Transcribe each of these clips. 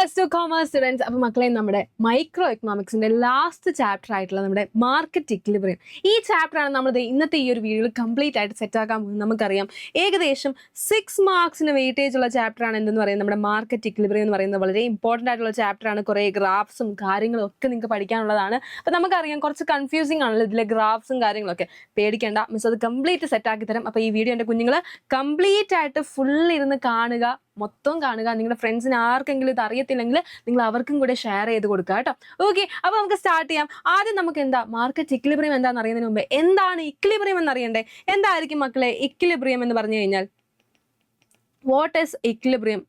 Yes, to commerce students. അപ്പോൾ മക്കളെ നമ്മുടെ മൈക്രോ എക്കണോമിക്സിന്റെ ലാസ്റ്റ് ചാപ്റ്റർ ആയിട്ടുള്ള നമ്മുടെ മാർക്കറ്റ് ഇക്വിലിബ്രിയം ഈ ചാപ്റ്ററാണ് നമ്മൾ ഇന്നത്തെ ഈ ഒരു വീഡിയോയിൽ കംപ്ലീറ്റ് ആയിട്ട് സെറ്റ് ആക്കാൻ പോകുന്നത്. നമുക്കറിയാം ഏകദേശം 6 മാർക്സിന് വെയിറ്റേജ് ഉള്ള ചാപ്റ്ററാണ് എന്തെന്ന് പറയുന്നത് നമ്മുടെ മാർക്കറ്റ് ഇക്വിലിബ്രിയം എന്ന് പറയുന്നത്. വളരെ ഇമ്പോർട്ടൻ്റ് ആയിട്ടുള്ള ചാപ്റ്ററാണ്. കുറേ ഗ്രാഫ്സും കാര്യങ്ങളും ഒക്കെ നിങ്ങൾക്ക് പഠിക്കാനുള്ളതാണ്. അപ്പോൾ നമുക്കറിയാം കുറച്ച് കൺഫ്യൂസിങ് ആണല്ലോ ഇതിലെ ഗ്രാഫ്സും കാര്യങ്ങളൊക്കെ. പേടിക്കേണ്ട, മിസ് അത് കംപ്ലീറ്റ് സെറ്റ് ആക്കി തരാം. അപ്പോൾ ഈ വീഡിയോ എൻ്റെ കുഞ്ഞുങ്ങൾ കംപ്ലീറ്റ് ആയിട്ട് ഫുൾ ഇരുന്ന് കാണുക, മൊത്തം കാണുക. നിങ്ങളുടെ ഫ്രണ്ട്സിന് ആർക്കെങ്കിലും ഇത് അറിയത്തില്ലെങ്കിൽ നിങ്ങൾ അവർക്കും കൂടെ ഷെയർ ചെയ്ത് കൊടുക്കുക കേട്ടോ. ഓക്കെ, അപ്പോൾ നമുക്ക് സ്റ്റാർട്ട് ചെയ്യാം. ആദ്യം നമുക്ക് എന്താ മാർക്കറ്റ് ഇക്വിലിബ്രിയം എന്താണെന്ന് അറിയുന്നതിന് മുമ്പ് എന്താണ് ഇക്വിലിബ്രിയം എന്ന് അറിയണ്ടേ? എന്തായിരിക്കും മക്കളെ ഇക്വിലിബ്രിയം എന്ന് പറഞ്ഞു കഴിഞ്ഞാൽ? What is equilibrium?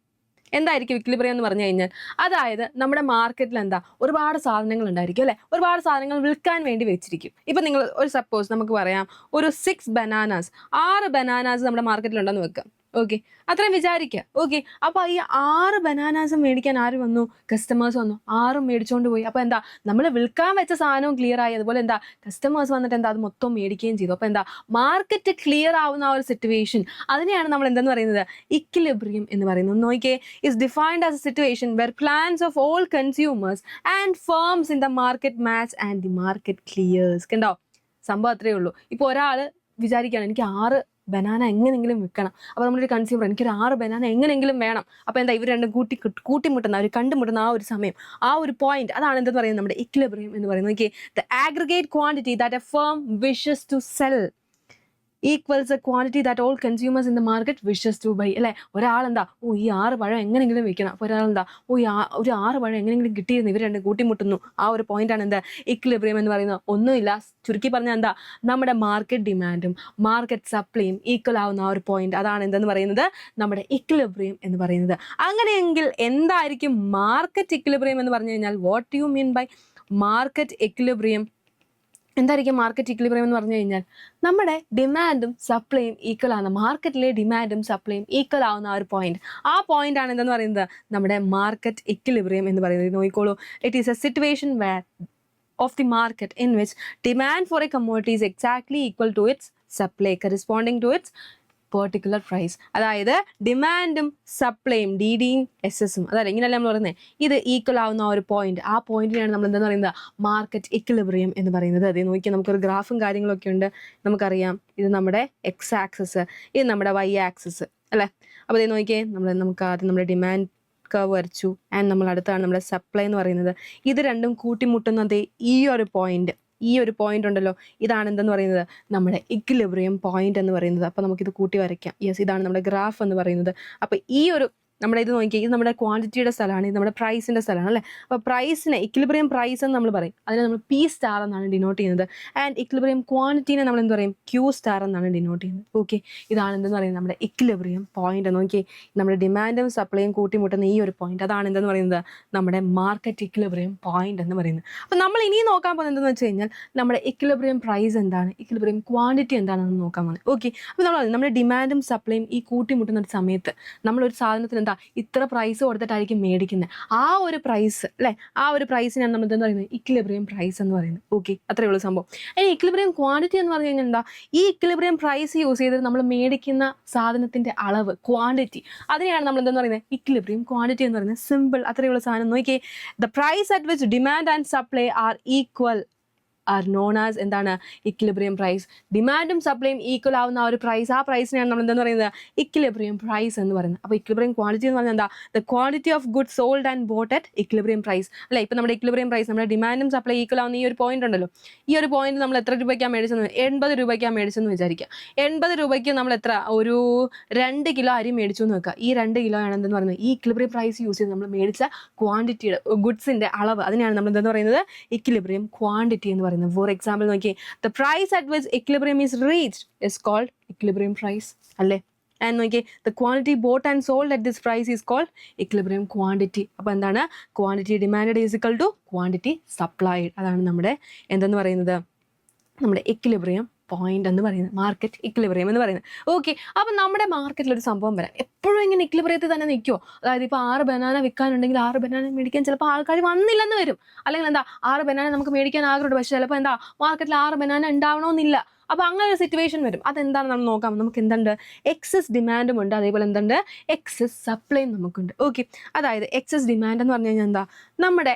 എന്തായിരിക്കും ഇക്വിലിബ്രിയം എന്ന് പറഞ്ഞു കഴിഞ്ഞാൽ? അതായത് നമ്മുടെ മാർക്കറ്റിൽ എന്താ ഒരുപാട് സാധനങ്ങൾ ഉണ്ടായിരിക്കും അല്ലെ, ഒരുപാട് സാധനങ്ങൾ വിൽക്കാൻ വേണ്ടി വെച്ചിരിക്കും. ഇപ്പം നിങ്ങൾ ഒരു സപ്പോസ് നമുക്ക് പറയാം ഒരു 6 ബനാനാസ് 6 ബനാനാസ് നമ്മുടെ മാർക്കറ്റിലുണ്ടെന്ന് വെക്കാം. ഓക്കെ, അത്രയും വിചാരിക്കുക. ഓക്കെ, അപ്പോൾ ഈ 6 ബനാനാസും മേടിക്കാൻ ആര് വന്നു? കസ്റ്റമേഴ്സ് വന്നു. 6ഉം മേടിച്ചുകൊണ്ട് പോയി. അപ്പോൾ എന്താ നമ്മൾ വിൽക്കാൻ വെച്ച സാധനവും ക്ലിയർ ആയി, അതുപോലെ എന്താ കസ്റ്റമേഴ്സ് വന്നിട്ട് എന്താ അത് മൊത്തം മേടിക്കുകയും ചെയ്തു. അപ്പോൾ എന്താ മാർക്കറ്റ് ക്ലിയർ ആവുന്ന ആ ഒരു സിറ്റുവേഷൻ, അതിനെയാണ് നമ്മൾ എന്തെന്ന് പറയുന്നത്? ഇക്വിലിബ്രിയം എന്ന് പറയുന്നത്. നോക്കിയേ, is defined as a situation where plans of all consumers and firms in the market match and the market clears. കണ്ടോ, സംഭവം അത്രയേ ഉള്ളൂ. ഇപ്പോൾ ഒരാൾ വിചാരിക്കുകയാണ് എനിക്ക് 6 ബനാന എങ്ങനെയെങ്കിലും വിൽക്കണം. അപ്പോൾ നമ്മളൊരു കൺസ്യൂമർ എനിക്കൊരു 6 ബനാന എങ്ങനെയെങ്കിലും വേണം. അപ്പോൾ എന്താ ഇവർ രണ്ടും കൂട്ടിമുട്ടുന്ന അവർ കണ്ടുമുട്ടുന്ന ആ ഒരു സമയം, ആ ഒരു പോയിന്റ്, അതാണ് എന്തെന്ന് പറയുന്നത് നമ്മുടെ ഇക്വിലിബ്രിയം എന്ന് പറയുന്നത്. Okay, the aggregate quantity that a firm wishes to sell equals a quantity that all consumers in the market wishes to buy. അല്ലേ, ഒരാളെന്താ ഈ 6 പഴം എങ്ങനെയെങ്കിലും വിൽക്കണം. അപ്പോൾ ഒരാളെന്താ ഒരു 6 പഴം എങ്ങനെയെങ്കിലും കിട്ടിയിരുന്നു, ഇവർ രണ്ടും കൂട്ടിമുട്ടുന്നു. ആ ഒരു പോയിന്റാണ് എന്താ ഇക്വിലിബ്രിയം എന്ന് പറയുന്നത്. ഒന്നുമില്ല, ചുരുക്കി പറഞ്ഞാൽ എന്താ നമ്മുടെ മാർക്കറ്റ് ഡിമാൻഡും മാർക്കറ്റ് സപ്ലൈയും ഈക്വൽ ആവുന്ന ആ ഒരു പോയിന്റ്, അതാണ് എന്തെന്ന് പറയുന്നത് നമ്മുടെ ഇക്വിലിബ്രിയം എന്ന് പറയുന്നത്. അങ്ങനെയെങ്കിൽ എന്തായിരിക്കും മാർക്കറ്റ് ഇക്വിലിബ്രിയം എന്ന് പറഞ്ഞു കഴിഞ്ഞാൽ? What you mean by market equilibrium? എന്തായിരിക്കും മാർക്കറ്റ് ഇക്വിലിബ്രിയം എന്ന് പറഞ്ഞു കഴിഞ്ഞാൽ? നമ്മുടെ ഡിമാൻഡും സപ്ലൈയും ഈക്വൽ ആവുന്ന, മാർക്കറ്റിലെ ഡിമാൻഡും സപ്ലൈയും ഈക്വൽ ആവുന്ന ആ ഒരു പോയിന്റ്, ആ പോയിന്റ് ആണ് എന്തെന്ന് പറയുന്നത് നമ്മുടെ മാർക്കറ്റ് ഇക്വിലിബ്രിയം എന്ന് പറയുന്നത്. നോക്കിക്കോളൂ, it is a situation where of the market in which demand for a commodity is exactly equal to its supply corresponding to its particular price. അതായത് ഡിമാൻഡും സപ്ലൈയും DDയും SS അതല്ല, ഇങ്ങനെയല്ല നമ്മൾ പറയുന്നത്, ഇത് ഈക്വൽ ആവുന്ന ആ ഒരു പോയിന്റ്, ആ പോയിന്റിനാണ് നമ്മൾ എന്താണെന്ന് പറയുന്നത് മാർക്കറ്റ് ഇക്വിലിബ്രിയം എന്ന് പറയുന്നത്. അതേ നോക്കിയാൽ നമുക്കൊരു ഗ്രാഫും കാര്യങ്ങളൊക്കെ ഉണ്ട്. നമുക്കറിയാം ഇത് നമ്മുടെ X ആക്സിസ്, ഇത് നമ്മുടെ Y ആക്സിസ് അല്ലേ. അപ്പോൾ അതേ നോക്കിയേ, നമുക്ക് ആദ്യം നമ്മുടെ ഡിമാൻഡ് കർവ് വരച്ചു, ആൻഡ് നമ്മൾ അടുത്താണ് നമ്മുടെ സപ്ലൈ എന്ന് പറയുന്നത്. ഇത് രണ്ടും കൂട്ടിമുട്ടുന്നത് ഈ ഒരു പോയിന്റ് ഉണ്ടല്ലോ, ഇതാണ് എന്തെന്ന് പറയുന്നത് നമ്മുടെ ഇക്വിലിബ്രിയം പോയിന്റ് എന്ന് പറയുന്നത്. അപ്പോൾ നമുക്കിത് കൂട്ടി വരയ്ക്കാം. യെസ്, ഇതാണ് നമ്മുടെ ഗ്രാഫ് എന്ന് പറയുന്നത്. അപ്പോൾ ഈ ഒരു നമ്മുടെ ഇത് നോക്കിയാൽ ഇത് നമ്മുടെ ക്വാണ്ടിറ്റിയുടെ സ്ഥലമാണ്, ഇത് നമ്മുടെ പ്രൈസിൻ്റെ സ്ഥലമാണ് അല്ലേ. അപ്പോൾ പ്രൈസിനെ ഇക്വിലിബ്രിയം പ്രൈസ് എന്ന് നമ്മൾ പറയും, അതിനെ നമ്മൾ P സ്റ്റാർ എന്നാണ് ഡിനോട്ട് ചെയ്യുന്നത്. ആൻഡ് ഇക്വിലിബ്രിയം ക്വാണ്ടിറ്റീനെ നമ്മൾ എന്ത് പറയും? Q സ്റ്റാർ എന്നാണ് ഡിനോട്ട് ചെയ്യുന്നത്. ഓക്കെ, ഇതാണ് എന്തെന്ന് പറയുന്നത് നമ്മുടെ ഇക്വിലിബ്രിയം പോയിന്റ്. നോക്കി, നമ്മുടെ ഡിമാൻഡും സപ്ലൈയും കൂട്ടിമുട്ടുന്ന ഈ ഒരു പോയിന്റ്, അതാണ് എന്തെന്ന് പറയുന്നത് നമ്മുടെ മാർക്കറ്റ് ഇക്വിലിബ്രിയം പോയിന്റ് എന്ന് പറയുന്നത്. അപ്പോൾ നമ്മൾ ഇനി നോക്കാൻ പോകുന്നത് എന്തെന്ന് വെച്ച് കഴിഞ്ഞാൽ നമ്മുടെ ഇക്വിലിബ്രിയം പ്രൈസ് എന്താണ്, ഇക്വിലിബ്രിയം ക്വാണ്ടിറ്റി എന്താണെന്ന് നോക്കാൻ പോകുന്നത്. ഓക്കെ, അപ്പോൾ നമ്മുടെ ഡിമാൻഡും സപ്ലൈയും ഈ കൂട്ടിമുട്ടുന്ന ഒരു സമയത്ത് നമ്മളൊരു സാധനത്തിന് എന്താ ഇത്ര പ്രൈസ് കൊടുത്തിട്ടായിരിക്കും മേടിക്കുന്നത്. ആ ഒരു പ്രൈസ് അല്ലേ, ആ ഒരു പ്രൈസിനാണ് നമ്മൾ എന്താ പറയുന്നത് ഇക്വിലിബ്രിയം പ്രൈസ് എന്ന് പറയുന്നത്. ഓക്കെ, അത്രയേ ഉള്ളൂ സംഭവം. ഇനി ഇക്വിലിബ്രിയം ക്വാണ്ടിറ്റി എന്ന് പറഞ്ഞു കഴിഞ്ഞാൽ എന്താ? ഈ ഇക്വിലിബ്രിയം പ്രൈസ് യൂസ് ചെയ്ത് നമ്മൾ മേടിക്കുന്ന സാധനത്തിന്റെ അളവ്, ക്വാണ്ടിറ്റി, അതിനെയാണ് നമ്മൾ എന്താ പറയുന്നത് ഇക്വിലിബ്രിയം ക്വാണ്ടിറ്റി എന്ന് പറയുന്നത്. സിമ്പിൾ, അത്രയേ ഉള്ള സാധനം. നോക്കിയേ, the price at which demand and supply are equal are known as എന്താണ് ഇക്വിലിബ്രിയം പ്രൈസ്. ഡിമാൻഡും സപ്ലൈയും ഈക്വൽ ആവുന്ന ആ ഒരു പ്രൈസ്, ആ പ്രൈസിനെയാണ് നമ്മൾ എന്താന്ന് പറയുന്നത് ഇക്വിലിബ്രിയം പ്രൈസ് എന്ന് പറയുന്നത്. അപ്പോൾ ഇക്വിലിബ്രിയം ക്വാണ്ടിറ്റി എന്ന് പറഞ്ഞാൽ എന്താ? The quantity of good sold and bought at equilibrium price അല്ലേ. ഇപ്പോൾ നമ്മുടെ ഇക്വിലിബ്രിയം പ്രൈസ്, നമ്മുടെ ഡിമാൻഡും സപ്ലൈ ഈക്വൽ ആവുന്ന ഈ ഒരു പോയിന്റ് ഉണ്ടല്ലോ, ഈ ഒരു പോയിന്റ് നമ്മൾ എത്ര രൂപയ്ക്കാണ് മേടിച്ചെന്ന്? 80 രൂപയ്ക്കാണ് മേടിച്ചെന്ന് വിചാരിക്കുക. 80 രൂപയ്ക്ക് നമ്മൾ എത്ര ഒരു 2 കിലോ അരി മേടിച്ചു എന്ന് വെക്കുക. ഈ 2 കിലോ ആണ് എന്തെന്ന് പറയുന്നത് ഈ ഇക്വിലിബ്രിയം പ്രൈസ് യൂസ് ചെയ്ത് നമ്മൾ മേടിച്ച ക്വാണ്ടിറ്റിയുടെ ഗുഡ്സിന്റെ അളവ്, അതിനെയാണ് നമ്മൾ എന്തെന്ന് പറയുന്നത് ഇക്വിലിബ്രിയം ക്വാണ്ടിറ്റി എന്ന് പറയുന്നത്. ഫോർ എക്സാമ്പിൾ നോക്കിയേ, the price at which equilibrium is reached is called equilibrium price അല്ലേ. ആൻഡ് നോക്കിയേ, the quantity bought and sold at this price is called equilibrium quantity. അപ്പോൾ എന്താണ്? Quantity demand is equal to quantity supplied. അതാണ് നമ്മുടെ എന്തെന്ന് പറയുന്നത് നമ്മുടെ equilibrium point എന്ന് പറയുന്നത്, മാർക്കറ്റ് ഇക്വിലിബ്രിയം എന്ന് പറയുന്നത്. ഓക്കെ, അപ്പം നമ്മുടെ മാർക്കറ്റിൽ ഒരു സംഭവം വരാം, എപ്പോഴും ഇങ്ങനെ ഇക്വിലിബ്രിയത്തിൽ തന്നെ നിൽക്കുമോ? അതായത് ഇപ്പോൾ 6 ബനാന വിൽക്കാനുണ്ടെങ്കിൽ 6 ബനാന മേടിക്കാൻ ചിലപ്പോൾ ആൾക്കാർ വന്നില്ലെന്ന് വരും. അല്ലെങ്കിൽ എന്താ 6 ബനാന നമുക്ക് മേടിക്കാൻ ആഗ്രഹമുണ്ട്, പക്ഷേ ചിലപ്പോൾ എന്താ മാർക്കറ്റിൽ 6 ബനാന ഉണ്ടാവണമെന്നില്ല. അപ്പോൾ അങ്ങനെ ഒരു സിറ്റുവേഷൻ വരും. അതെന്താണ് നമ്മൾ നോക്കാം. നമുക്ക് എന്തുണ്ട്, എക്സസ് ഡിമാൻഡും ഉണ്ട്, അതേപോലെ എന്തുണ്ട്, എക്സസ് സപ്ലൈയും നമുക്കുണ്ട്. ഓക്കെ, അതായത് എക്സസ് ഡിമാൻഡ് എന്ന് പറഞ്ഞു കഴിഞ്ഞാൽ എന്താ, നമ്മുടെ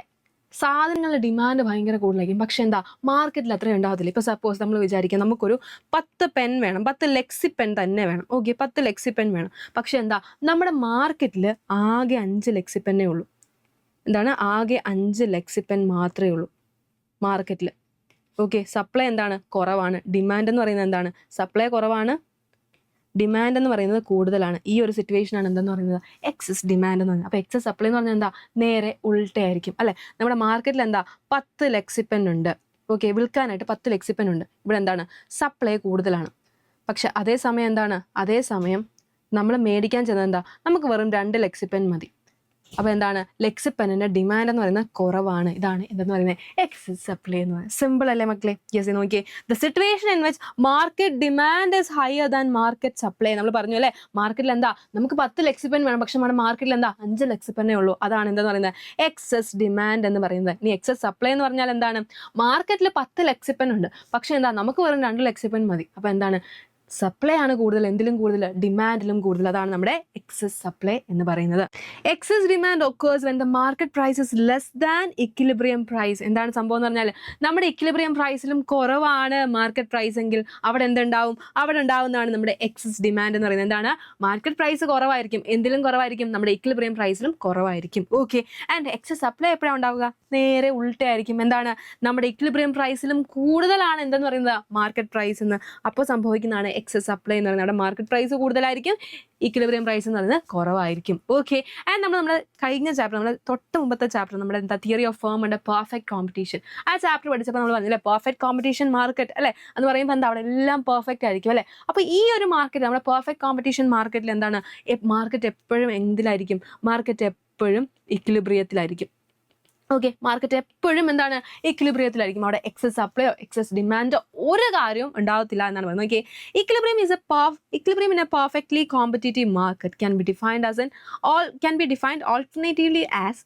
സാധനങ്ങളുടെ ഡിമാൻഡ് ഭയങ്കര കൂടുതലായിരിക്കും, പക്ഷെ എന്താ മാർക്കറ്റിൽ അത്രയും ഉണ്ടാകത്തില്ല. ഇപ്പോൾ സപ്പോസ് നമ്മൾ വിചാരിക്കാം നമുക്കൊരു 10 പെൻ വേണം, 10 ലെക്സി പെൻ തന്നെ വേണം. ഓക്കെ, 10 ലെക്സി പെൻ വേണം, പക്ഷെ എന്താ നമ്മുടെ മാർക്കറ്റിൽ ആകെ 5 ലെക്സി പെന്നേ ഉള്ളൂ. എന്താണ്, ആകെ 5 ലെക്സി പെൻ മാത്രമേ ഉള്ളൂ മാർക്കറ്റിൽ. ഓക്കെ, സപ്ലൈ എന്താണ്, കുറവാണ്. ഡിമാൻഡ് എന്ന് പറയുന്നത് എന്താണ്, സപ്ലൈ കുറവാണ്, ഡിമാൻഡ് എന്ന് പറയുന്നത് കൂടുതലാണ്. ഈ ഒരു സിറ്റുവേഷനാണ് എന്തെന്ന് പറയുന്നത്, എക്സസ് ഡിമാൻഡ് എന്ന് പറയുന്നത്. അപ്പോൾ എക്സസ് സപ്ലൈ എന്ന് പറഞ്ഞാൽ എന്താ, നേരെ ഉൾട്ടയായിരിക്കും അല്ലേ. നമ്മുടെ മാർക്കറ്റിൽ എന്താ 10 ലെക്സി പെൻ ഉണ്ട്. ഓക്കെ, വിൽക്കാനായിട്ട് 10 ലെക്സി പെൻ ഉണ്ട്. ഇവിടെ എന്താണ്, സപ്ലൈ കൂടുതലാണ്. പക്ഷെ അതേസമയം എന്താണ്, അതേസമയം നമ്മൾ മേടിക്കാൻ ചെന്നത് എന്താ, നമുക്ക് വെറും 2 ലെക്സി പെൻ മതി. അപ്പോൾ എന്താണ്, ലെക്സി പെന്നിൻ്റെ ഡിമാൻഡ് എന്ന് പറയുന്നത് കുറവാണ്. ഇതാണ് എന്തെന്ന് പറയുന്നത്, എക്സസ് സപ്ലൈ എന്ന് പറയുന്നത്. സിമ്പിൾ അല്ലേ മക്കളെ? യെസ്, നോക്കിയേ, the situation in which market demand is higher than market supply. നമ്മൾ പറഞ്ഞു അല്ലേ, മാർക്കറ്റിൽ എന്താ നമുക്ക് 10 ലെക്സി പെൻ വേണം, പക്ഷെ നമ്മുടെ മാർക്കറ്റിൽ എന്താ 5 ലെക്സി പെന്നേ ഉള്ളൂ. അതാണ് എന്തെന്ന് പറയുന്നത്, എക്സസ് ഡിമാൻഡ് എന്ന് പറയുന്നത്. ഇനി എക്സസ് സപ്ലൈ എന്ന് പറഞ്ഞാൽ എന്താണ്, മാർക്കറ്റിൽ 10 ലെക്സി പെൻ ഉണ്ട്, പക്ഷെ എന്താ നമുക്ക് വെറും 2 ലെക്സി പെൻ മതി. അപ്പോൾ എന്താണ്, സപ്ലൈ ആണ് കൂടുതൽ, എന്തിലും കൂടുതൽ, ഡിമാൻഡിലും കൂടുതൽ. അതാണ് നമ്മുടെ എക്സസ് സപ്ലൈ എന്ന് പറയുന്നത്. Excess demand occurs when the market price is less than equilibrium price. എന്താണ് സംഭവം എന്ന് പറഞ്ഞാൽ, നമ്മുടെ ഇക്വിലിബ്രിയം പ്രൈസിലും കുറവാണ് മാർക്കറ്റ് പ്രൈസ് എങ്കിൽ അവിടെ എന്തുണ്ടാവും, അവിടെ ഉണ്ടാവുന്നതാണ് നമ്മുടെ എക്സസ് ഡിമാൻഡ് എന്ന് പറയുന്നത്. എന്താണ്, മാർക്കറ്റ് പ്രൈസ് കുറവായിരിക്കും, എന്തിലും കുറവായിരിക്കും, നമ്മുടെ ഇക്വിലിബ്രിയം പ്രൈസിലും കുറവായിരിക്കും. ഓക്കെ, ആൻഡ് എക്സസ് സപ്ലൈ എപ്പോഴാണ് ഉണ്ടാവുക, നേരെ ഉൾട്ടയായിരിക്കും. എന്താണ്, നമ്മുടെ ഇക്വിലിബ്രിയം പ്രൈസിലും കൂടുതലാണ് എന്തെന്ന് പറയുന്നത്, മാർക്കറ്റ് പ്രൈസ് എന്ന്. അപ്പോൾ സംഭവിക്കുന്നതാണ് എക്സസ് സപ്ലൈ എന്ന് പറയുന്നത്. അവിടെ മാർക്കറ്റ് പ്രൈസ് കൂടുതലായിരിക്കും, ഇക്വിലിബ്രിയം പ്രൈസ് എന്ന് പറയുന്നത് കുറവായിരിക്കും. ഓക്കെ, ആൻഡ് നമ്മൾ കഴിഞ്ഞ ചാപ്റ്റർ, നമ്മുടെ തൊട്ട് മുമ്പത്തെ ചാപ്റ്റർ, നമ്മുടെ എന്താ theory of firm and perfect competition, ആ ചാപ്റ്റർ പഠിച്ചപ്പോൾ നമ്മൾ പറഞ്ഞില്ലേ, പെർഫെക്റ്റ് കോമ്പറ്റീഷൻ മാർക്കറ്റ് അല്ലേ എന്ന് പറയുമ്പോൾ എന്താ, അവിടെ എല്ലാം പെർഫെക്റ്റ് ആയിരിക്കും അല്ലേ. അപ്പോൾ ഈ ഒരു മാർക്കറ്റ്, നമ്മുടെ പെർഫെക്റ്റ് കോമ്പറ്റീഷൻ മാർക്കറ്റിൽ എന്താണ്, മാർക്കറ്റ് എപ്പോഴും എന്തിലായിരിക്കും, മാർക്കറ്റ് എപ്പോഴും ഇക്വിലിബ്രിയത്തിലായിരിക്കും. ഓക്കെ, മാർക്കറ്റ് എപ്പോഴും എന്താണ്, ഇക്വിലിബ്രിയത്തിലായിരിക്കും. അവിടെ എക്സസ് സപ്ലൈയോ എക്സസ് ഡിമാൻഡോ ഒരു കാര്യവും ഉണ്ടാവത്തില്ല എന്നാണ് പറയുന്നത്. Okay, equilibrium in a perfectly competitive market can be defined alternatively as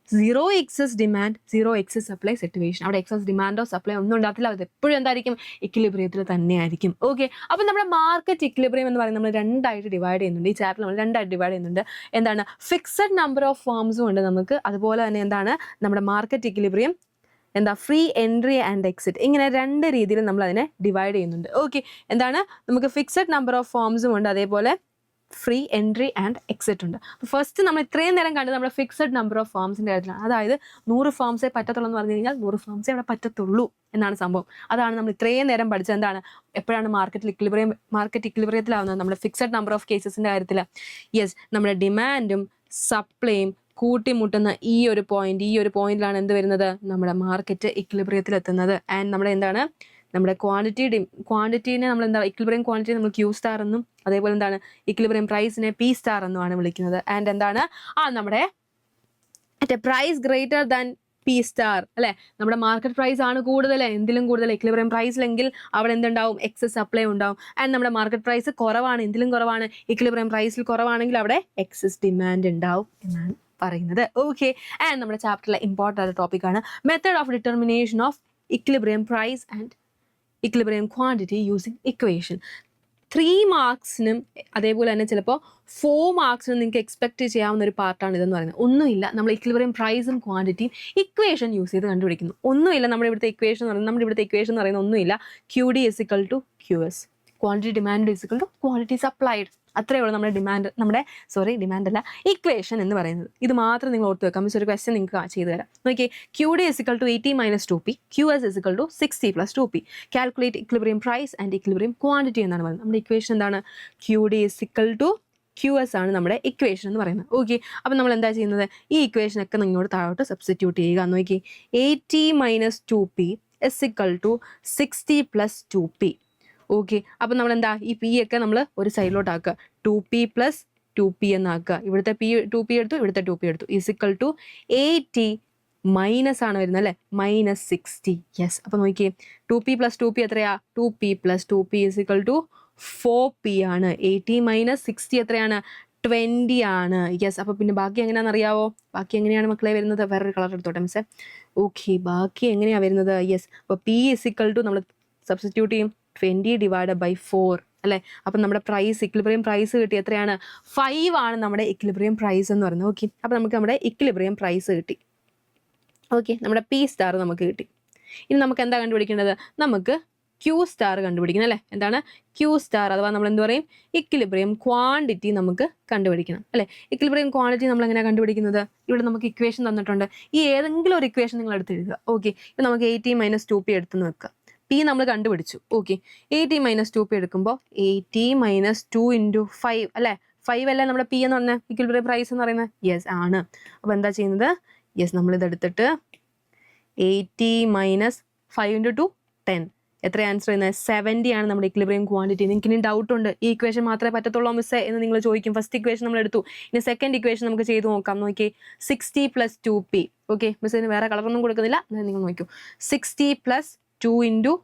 zero excess demand, zero excess supply situation. അവിടെ എക്സസ് ഡിമാൻഡോ സപ്ലൈ ഒന്നും ഉണ്ടാകത്തില്ല, അത് എപ്പോഴും എന്തായിരിക്കും, ഇക്വിലിബ്രിയത്തിൽ തന്നെയായിരിക്കും. ഓക്കെ, അപ്പം നമ്മുടെ മാർക്കറ്റ് ഇക്വിലിബ്രിയം എന്ന് പറയുന്നത് നമ്മൾ 2ആയിട്ട് ഡിവൈഡ് ചെയ്യുന്നുണ്ട്. ഈ ചാപ്റ്റർ നമ്മൾ 2ആയിട്ട് ഡിവൈഡ് ചെയ്യുന്നുണ്ട്. എന്താണ്, ഫിക്സഡ് നമ്പർ ഓഫ് ഫേംസും ഉണ്ട് നമുക്ക്, അതുപോലെ തന്നെ എന്താണ് നമ്മുടെ മാർക്കറ്റ് ഇക്വിലിബ്രിയം എന്താ, ഫ്രീ എൻട്രി ആൻഡ് എക്സിറ്റ്. ഇങ്ങനെ 2 രീതിയിൽ നമ്മൾ അതിനെ ഡിവൈഡ് ചെയ്യുന്നുണ്ട്. ഓക്കെ, എന്താണ്, നമുക്ക് ഫിക്സഡ് നമ്പർ ഓഫ് ഫേംസും ഉണ്ട്, അതേപോലെ ഫ്രീ എൻട്രി ആൻഡ് എക്സിറ്റ് ഉണ്ട്. അപ്പോൾ ഫസ്റ്റ് നമ്മൾ ഇത്രയും നേരം കണ്ടത് നമ്മുടെ ഫിക്സഡ് നമ്പർ ഓഫ് ഫേംസിൻ്റെ കാര്യത്തിലാണ്. അതായത് 100 ഫേംസേ പറ്റത്തുള്ളൂ എന്ന് പറഞ്ഞു കഴിഞ്ഞാൽ 100 ഫേംസേ അവിടെ പറ്റത്തുള്ളൂ എന്നാണ് സംഭവം. അതാണ് നമ്മൾ ഇത്രയും നേരം പഠിച്ചത്. എന്താണ്, എപ്പോഴാണ് മാർക്കറ്റ് ഇക്വിലിബ്രിയത്തിലാവുന്നത്, നമ്മുടെ ഫിക്സഡ് നമ്പർ ഓഫ് കേസസിൻ്റെ കാര്യത്തിൽ. യെസ്, നമ്മുടെ ഡിമാൻഡും സപ്ലൈയും കൂട്ടിമുട്ടുന്ന ഈ ഒരു പോയിന്റിലാണ് എന്ത് വരുന്നത്, നമ്മുടെ മാർക്കറ്റ് ഇക്വിലിബ്രിയത്തിലെത്തുന്നത്. ആൻഡ് നമ്മുടെ എന്താണ്, നമ്മുടെ ക്വാണ്ടിറ്റീനെ നമ്മൾ എന്താ, ഇക്വിലിബ്രിയം ക്വാണ്ടിറ്റി നമ്മൾ ക്യൂ സ്റ്റാർ എന്നും, അതേപോലെ എന്താണ് ഇക്വിലിബ്രിയം പ്രൈസിനെ പി സ്റ്റാർ എന്നുമാണ് വിളിക്കുന്നത്. ആൻഡ് എന്താണ്, നമ്മുടെ at a price greater than P star അല്ലേ, നമ്മുടെ മാർക്കറ്റ് പ്രൈസ് ആണ് കൂടുതൽ, എന്തിലും കൂടുതൽ ഇക്വിലിബ്രിയം പ്രൈസിലെങ്കിൽ അവിടെ എന്തുണ്ടാവും, എക്സസ് സപ്ലൈ ഉണ്ടാവും. ആൻഡ് നമ്മുടെ മാർക്കറ്റ് പ്രൈസ് കുറവാണ്, എന്തിലും കുറവാണ്, ഇക്വിലിബ്രിയം പ്രൈസിൽ കുറവാണെങ്കിൽ അവിടെ എക്സസ് ഡിമാൻഡ് ഉണ്ടാവും എന്നാണ് പറയുന്നത്. ഓക്കെ, ആൻഡ് നമ്മുടെ ചാപ്റ്ററിലെ ഇമ്പോർട്ടൻ്റ് ആയ ടോപ്പിക്കാണ് method of determination of equilibrium price and equilibrium quantity using equation. 3 മാർക്സിനും അതേപോലെ തന്നെ ചിലപ്പോൾ 4 മാർക്സിനും നിങ്ങൾക്ക് എക്സ്പെക്ട് ചെയ്യാവുന്ന ഒരു പാർട്ടാണ് ഇതെന്ന് പറയുന്നത്. ഒന്നുമില്ല, നമ്മൾ ഇക്വിലിബ്രിയം പ്രൈസും ക്വാണ്ടിറ്റിയും ഇക്വേഷൻ യൂസ് ചെയ്ത് കണ്ടുപിടിക്കുന്നു. ഒന്നുമില്ല, നമ്മുടെ ഇവിടുത്തെ ഇക്വേഷൻ എന്ന് പറയുന്നത് ഒന്നുമില്ല. QD = QS, quantity demand = quantity supplied. അത്രയേ ഉള്ളൂ നമ്മുടെ ഡിമാൻഡ് അല്ല, ഇക്വേഷൻ എന്ന് പറയുന്നത്. ഇത് മാത്രം നിങ്ങൾ ഓർത്ത് വെക്കാം. ഒരു ക്വസ്റ്റ്യൻ നിങ്ങൾക്ക് ചെയ്തു തരാം. നോക്കിയേ, QD = 80 - 2P, QS = 60 + 2P. Calculate equilibrium price and equilibrium quantity എന്നാണ് പറയുന്നത്. നമ്മുടെ ഇക്വേഷൻ എന്താണ്, QD = QS ആണ് നമ്മുടെ ഇക്വേഷൻ എന്ന് പറയുന്നത്. ഓക്കെ, അപ്പം നമ്മൾ എന്താ ചെയ്യുന്നത്, ഈ ഇക്വേഷനൊക്കെ നിങ്ങളോട് താഴോട്ട് സബ്സ്റ്റിറ്റ്യൂട്ട് ചെയ്യുക. നോക്കി, 80 - 2P = 60 + 2P. ഓക്കെ, അപ്പം നമ്മൾ എന്താ, ഈ പി ഒക്കെ നമ്മൾ ഒരു സൈഡിലോട്ട് ആക്കുക, 2P + 2P എന്നാക്കുക. ഇവിടുത്തെ 2P എടുത്തു, ഇവിടുത്തെ 2P എടുത്തു, = 80 മൈനസ് ആണ് വരുന്നത് അല്ലേ, -60. യെസ്, അപ്പോൾ നോക്കിയേ 2p + 2p എത്രയാ, 2p + 2p = 4p ആണ്. 80 - 60 എത്രയാണ്, 20 ആണ്. യെസ്, അപ്പോൾ പിന്നെ ബാക്കി എങ്ങനെയാണെന്ന് അറിയാവോ, ബാക്കി എങ്ങനെയാണ് മക്കളെ വരുന്നത്, വേറൊരു കളർ എടുത്തോട്ടെ മിസ്സേ. ഓക്കെ, ബാക്കി എങ്ങനെയാണ് വരുന്നത്, യെസ്, അപ്പോൾ p = നമ്മൾ സബ്സ്റ്റിറ്റ്യൂട്ട് ചെയ്യും 20/4 അല്ലേ. അപ്പം നമ്മുടെ പ്രൈസ്, ഇക്വിലിബ്രിയം പ്രൈസ് കിട്ടി, എത്രയാണ്, 5 ആണ് നമ്മുടെ ഇക്വിലിബ്രിയം പ്രൈസ് എന്ന് പറയുന്നത്. ഓക്കെ, അപ്പോൾ നമുക്ക് നമ്മുടെ ഇക്വിലിബ്രിയം പ്രൈസ് കിട്ടി. ഓക്കെ, നമ്മുടെ P സ്റ്റാർ നമുക്ക് കിട്ടി. ഇനി നമുക്ക് എന്താ കണ്ടുപിടിക്കേണ്ടത്, നമുക്ക് Q സ്റ്റാർ കണ്ടുപിടിക്കണം അല്ലേ. എന്താണ് Q സ്റ്റാർ, അഥവാ നമ്മൾ എന്ത് പറയും, ഇക്വിലിബ്രിയം ക്വാണ്ടിറ്റി നമുക്ക് കണ്ടുപിടിക്കണം അല്ലേ. ഇക്വിലിബ്രിയം ക്വാണ്ടിറ്റി നമ്മൾ എങ്ങനെയാണ് കണ്ടുപിടിക്കുന്നത്, ഇവിടെ നമുക്ക് ഇക്വേഷൻ തന്നിട്ടുണ്ട്. ഈ ഏതെങ്കിലും ഒരു ഇക്വേഷൻ നിങ്ങൾ എടുത്ത് എഴുതുക. ഓക്കെ, ഇപ്പം നമുക്ക് 80 - 2p എടുത്തെന്ന് വെക്കുക. P നമ്മൾ കണ്ടുപിടിച്ചു. ഓക്കെ, 80 - 2p എടുക്കുമ്പോൾ 80 - 2 × 5 അല്ലേ. 5 അല്ലേ നമ്മുടെ P എന്ന് പറഞ്ഞ ഇക്വിലിബ്രിയം പ്രൈസ് എന്ന് പറയുന്നത്. യെസ് ആണ്. അപ്പോൾ എന്താ ചെയ്യുന്നത്, യെസ്, നമ്മളിതെടുത്തിട്ട് 80 - 5 × 2 10. എത്ര ആൻസർ ചെയ്യുന്നത്, 70 ആണ് നമ്മുടെ ഇക്വിലിബ്രിയം ക്വാണ്ടിറ്റി. നിങ്ങൾക്ക് ഇനി ഡൗട്ട് ഉണ്ട്, ഈ ഇക്വേഷൻ മാത്രമേ പറ്റത്തുള്ളൂ മിസ്സേ എന്ന് നിങ്ങൾ ചോദിക്കും. ഫസ്റ്റ് ഇക്വേഷൻ നമ്മൾ എടുത്തു, ഇനി സെക്കൻഡ് ഇക്വേഷൻ നമുക്ക് ചെയ്ത് നോക്കാം. നോക്കി, 60 + 2p. ഓക്കെ, മിസ്സിന് വേറെ കളറൊന്നും കൊടുക്കുന്നില്ല, നിങ്ങൾ നോക്കൂ. 60 + 2 ×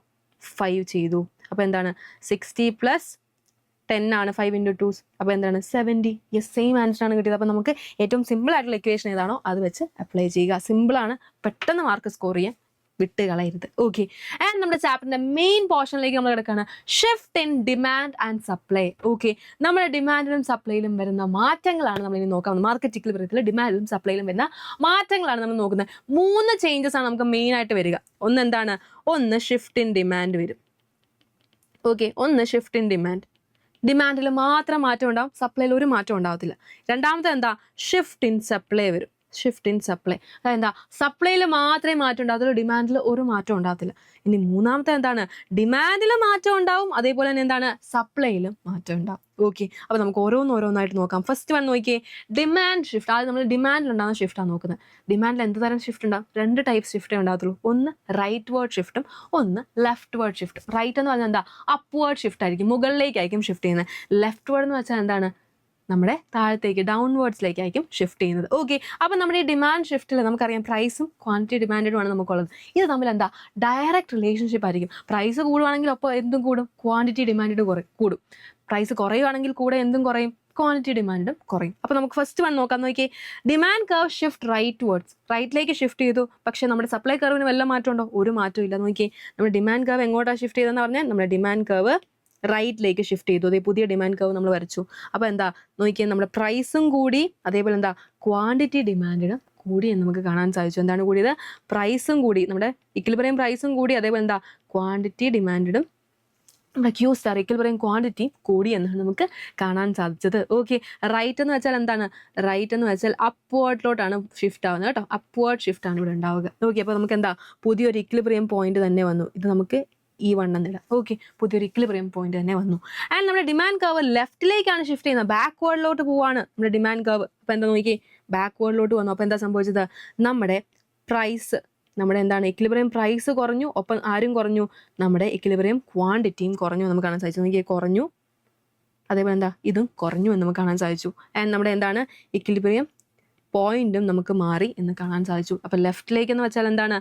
5 ചെയ്തു. അപ്പോൾ എന്താണ്, 60 + 10 ആണ്, 5 × 2, അപ്പോൾ എന്താണ് 70. യെസ്, സെയിം ആൻസർ ആണ് കിട്ടിയത്. അപ്പോൾ നമുക്ക് ഏറ്റവും സിമ്പിൾ ആയിട്ടുള്ള ഇക്വേഷൻ ഏതാണോ അത് വെച്ച് അപ്ലൈ ചെയ്യുക. സിമ്പിളാണ്, പെട്ടെന്ന് മാർക്ക് സ്കോർ ചെയ്യാൻ വിട്ട് കളയരുത്. ഓക്കെ, ആൻഡ് നമ്മുടെ ചാപ്റ്ററിന്റെ മെയിൻ പോർഷനിലേക്ക് നമ്മൾ കിടക്കുകയാണ്, shift in demand and supply. Okay, നമ്മുടെ ഡിമാൻഡിലും സപ്ലൈയിലും വരുന്ന മാറ്റങ്ങളാണ് നമ്മൾ ഇനി നോക്കുന്നത്. മാർക്കറ്റ് ഇക്വിലിബ്രിയത്തിൽ ഡിമാൻഡിലും സപ്ലൈയിലും വരുന്ന മാറ്റങ്ങളാണ് നമ്മൾ നോക്കുന്നത്. 3 ചേഞ്ചസ് ആണ് നമുക്ക് മെയിൻ ആയിട്ട് വരിക. ഒന്ന് എന്താണ്, ഒന്ന് ഷിഫ്റ്റ് ഇൻ ഡിമാൻഡ് വരും. ഓക്കെ, ഒന്ന് ഷിഫ്റ്റ് ഇൻ ഡിമാൻഡിൽ മാത്രം മാറ്റം ഉണ്ടാവും, സപ്ലൈയിൽ ഒരു മാറ്റം ഉണ്ടാവത്തില്ല. രണ്ടാമത്തെ എന്താ, ഷിഫ്റ്റ് ഇൻ സപ്ലൈ വരും. ഷിഫ്റ്റ് ഇൻ സപ്ലൈ, അതെന്താ, സപ്ലൈയിൽ മാത്രമേ മാറ്റം ഉണ്ടാകത്തുള്ളൂ, ഡിമാൻഡിൽ ഒരു മാറ്റം ഉണ്ടാകത്തില്ല. ഇനി മൂന്നാമത്തെ എന്താണ്, ഡിമാൻഡിൽ മാറ്റം ഉണ്ടാവും, അതേപോലെ തന്നെ എന്താണ്, സപ്ലൈയിലും മാറ്റം ഉണ്ടാവും. ഓക്കെ, അപ്പോൾ നമുക്ക് ഓരോന്നായിട്ട് നോക്കാം. ഫസ്റ്റ് വൺ നോക്കിയേ, ഡിമാൻഡ് ഷിഫ്റ്റ്. ആദ്യം നമ്മൾ ഡിമാൻഡിൽ ഉണ്ടാകുന്ന ഷിഫ്റ്റാണ് നോക്കുന്നത്. ഡിമാൻഡിൽ എന്ത് തരം ഷിഫ്റ്റ് ഉണ്ടാവും, 2 ടൈപ്പ് ഷിഫ്റ്റേ ഉണ്ടാകത്തുള്ളൂ. ഒന്ന് റൈറ്റ് വേർഡ് ഷിഫ്റ്റും, ഒന്ന് ലെഫ്റ്റ് വേർഡ് ഷിഫ്റ്റും. റൈറ്റ് എന്ന് പറഞ്ഞാൽ എന്താ, അപ്വേർഡ് ഷിഫ്റ്റ് ആയിരിക്കും, മുകളിലേക്കായിരിക്കും ഷിഫ്റ്റ് ചെയ്യുന്നത്. ലെഫ്റ്റ് വേർഡ് എന്ന് വെച്ചാൽ എന്താണ്, നമ്മുടെ താഴത്തേക്ക് ഡൗൺവേർഡ്സിലേക്കായിരിക്കും ഷിഫ്റ്റ് ചെയ്യുന്നത്. ഓക്കെ, അപ്പോൾ നമ്മുടെ ഈ ഡിമാൻഡ് ഷിഫ്റ്റിൽ നമുക്കറിയാം പ്രൈസും ക്വാണ്ടിറ്റി ഡിമാൻഡുമാണ് നമുക്കുള്ളത്. ഇത് തമ്മിൽ എന്താ, ഡയറക്റ്റ് റിലേഷൻഷിപ്പ് ആയിരിക്കും. പ്രൈസ് കൂടുവാണെങ്കിൽ ഒപ്പം എന്തും കൂടും, ക്വാണ്ടിറ്റി ഡിമാൻഡ് കൂടും. പ്രൈസ് കുറയുവാണെങ്കിൽ കൂടെ എന്തും കുറയും, ക്വാണ്ടിറ്റി ഡിമാൻഡും കുറയും. അപ്പോൾ നമുക്ക് ഫസ്റ്റ് വൺ നോക്കാം. നോക്കിയേ, demand curve shift rightwards, റൈറ്റിലേക്ക് ഷിഫ്റ്റ് ചെയ്തു. പക്ഷേ നമ്മുടെ സപ്ലൈ കർവിന് വല്ല മാറ്റം ഉണ്ടോ, ഒരു മാറ്റവും ഇല്ല. നോക്കിയേ, നമ്മുടെ ഡിമാൻഡ് കർവ് എങ്ങോട്ടാണ് ഷിഫ്റ്റ് ചെയ്തതെന്ന് പറഞ്ഞാൽ നമ്മുടെ ഡിമാൻഡ് കർവ് റൈറ്റിലേക്ക് ഷിഫ്റ്റ് ചെയ്തു. അതേ പുതിയ ഡിമാൻഡ് കർവ് നമ്മൾ വരച്ചു. അപ്പോൾ എന്താ നോക്കിയാൽ നമ്മുടെ പ്രൈസും കൂടി, അതേപോലെ എന്താ ക്വാണ്ടിറ്റി ഡിമാൻഡിനും കൂടി എന്ന് നമുക്ക് കാണാൻ സാധിച്ചു. എന്താണ് കൂടിയത്, പ്രൈസും കൂടി, നമ്മുടെ ഇക്വിലിബ്രിയം പ്രൈസും കൂടി, അതേപോലെ എന്താ ക്വാണ്ടിറ്റി ഡിമാൻഡിനും നമ്മുടെ Q സ്റ്റാർ ഇക്വിലിബ്രിയം ക്വാണ്ടിറ്റി കൂടി എന്നാണ് നമുക്ക് കാണാൻ സാധിച്ചത്. ഓക്കെ, റൈറ്റ് എന്ന് വെച്ചാൽ എന്താണ്, റൈറ്റ് എന്ന് വെച്ചാൽ അപ്വേർഡിലോട്ടാണ് ഷിഫ്റ്റ് ആവുന്നത് കേട്ടോ. അപ്വേർഡ് ഷിഫ്റ്റ് ആണ് ഇവിടെ ഉണ്ടാവുക. ഓക്കെ, അപ്പോൾ നമുക്ക് എന്താ പുതിയൊരു ഇക്വിലിബ്രിയം പോയിന്റ് തന്നെ വന്നു. ഇത് നമുക്ക് E1 എന്നില്ല. ഓക്കെ, പുതിയൊരു ഇക്വിലിബ്രിയം പോയിന്റ് തന്നെ വന്നു. ആൻഡ് നമ്മുടെ ഡിമാൻഡ് കർവ് ലെഫ്റ്റിലേക്കാണ് ഷിഫ്റ്റ് ചെയ്യുന്നത്, ബാക്ക്വേർഡിലോട്ട് പോവാണ് നമ്മുടെ ഡിമാൻഡ് കർവ്. അപ്പോൾ എന്താ നോക്കിയേ, ബാക്ക്വേർഡിലോട്ട് വന്നു. അപ്പോൾ എന്താ സംഭവിച്ചത്, നമ്മുടെ പ്രൈസ്, നമ്മുടെ എന്താണ് ഇക്വിലിബ്രിയം പ്രൈസ് കുറഞ്ഞു, ഒപ്പം ആരും കുറഞ്ഞു, നമ്മുടെ ഇക്വിലിബ്രിയം ക്വാണ്ടിറ്റിയും കുറഞ്ഞു നമുക്ക് കാണാൻ സാധിച്ചു. നോക്കിയേ, കുറഞ്ഞു, അതേപോലെ എന്താ ഇതും കുറഞ്ഞു എന്ന് നമുക്ക് കാണാൻ സാധിച്ചു. ആൻഡ് നമ്മുടെ എന്താണ് ഇക്വിലിബ്രിയം പോയിന്റും നമുക്ക് മാറി എന്ന് കാണാൻ സാധിച്ചു. അപ്പോൾ ലെഫ്റ്റിലേക്ക് എന്ന് വെച്ചാൽ എന്താണ്,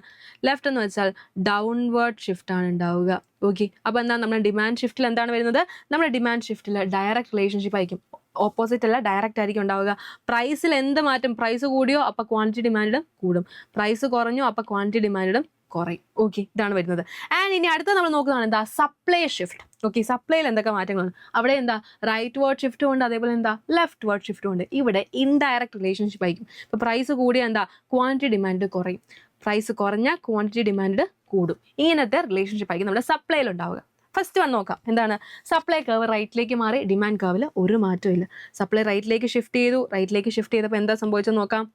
ലെഫ്റ്റ് എന്ന് വെച്ചാൽ ഡൗൺവേർഡ് ഷിഫ്റ്റ് ആണ് ഉണ്ടാവുക. ഓക്കെ, അപ്പോൾ എന്താ നമ്മുടെ ഡിമാൻഡ് ഷിഫ്റ്റിൽ എന്താണ് വരുന്നത്, നമ്മുടെ ഡിമാൻഡ് ഷിഫ്റ്റിൽ ഡയറക്റ്റ് റിലേഷൻഷിപ്പ് ആയിരിക്കും, ഓപ്പോസിറ്റ് അല്ല, ഡയറക്റ്റ് ആയിരിക്കും ഉണ്ടാവുക. പ്രൈസിൽ എന്ത് മാറ്റം, പ്രൈസ് കൂടിയോ അപ്പോൾ ക്വാണ്ടിറ്റി ഡിമാൻഡും കൂടും, പ്രൈസ് കുറഞ്ഞോ അപ്പോൾ ക്വാണ്ടിറ്റി ഡിമാൻഡും കുറയും. ഓക്കെ, ഇതാണ് വരുന്നത്. ആൻഡ് ഇനി അടുത്ത നമ്മൾ നോക്കുന്നതാണ് എന്താ, സപ്ലൈ ഷിഫ്റ്റ്. ഓക്കെ, സപ്ലൈയിൽ എന്തൊക്കെ മാറ്റങ്ങളാണ്, അവിടെ എന്താ റൈറ്റ് വേർഡ് ഷിഫ്റ്റും ഉണ്ട്, അതേപോലെ എന്താ ലെഫ്റ്റ് വേർഡ് ഷിഫ്റ്റും ഉണ്ട്. ഇവിടെ ഇൻഡയറക്റ്റ് റിലേഷൻഷിപ്പ് ആയിരിക്കും. ഇപ്പോൾ പ്രൈസ് കൂടിയ എന്താ ക്വാണ്ടിറ്റി ഡിമാൻഡ് കുറയും, പ്രൈസ് കുറഞ്ഞ ക്വാണ്ടിറ്റി ഡിമാൻഡ് കൂടും. ഇങ്ങനത്തെ റിലേഷൻഷിപ്പ് ആയിരിക്കും നമ്മുടെ സപ്ലൈയിൽ ഉണ്ടാവുക. ഫസ്റ്റ് വൺ നോക്കാം. എന്താണ്, സപ്ലൈ കർവ് റൈറ്റിലേക്ക് മാറി, ഡിമാൻഡ് കർവിൽ ഒരു മാറ്റവും ഇല്ല. സപ്ലൈ റൈറ്റിലേക്ക് ഷിഫ്റ്റ് ചെയ്തു, റൈറ്റിലേക്ക് ഷിഫ്റ്റ് ചെയ്തപ്പോൾ എന്താ സംഭവിച്ചെന്ന് നോക്കാം.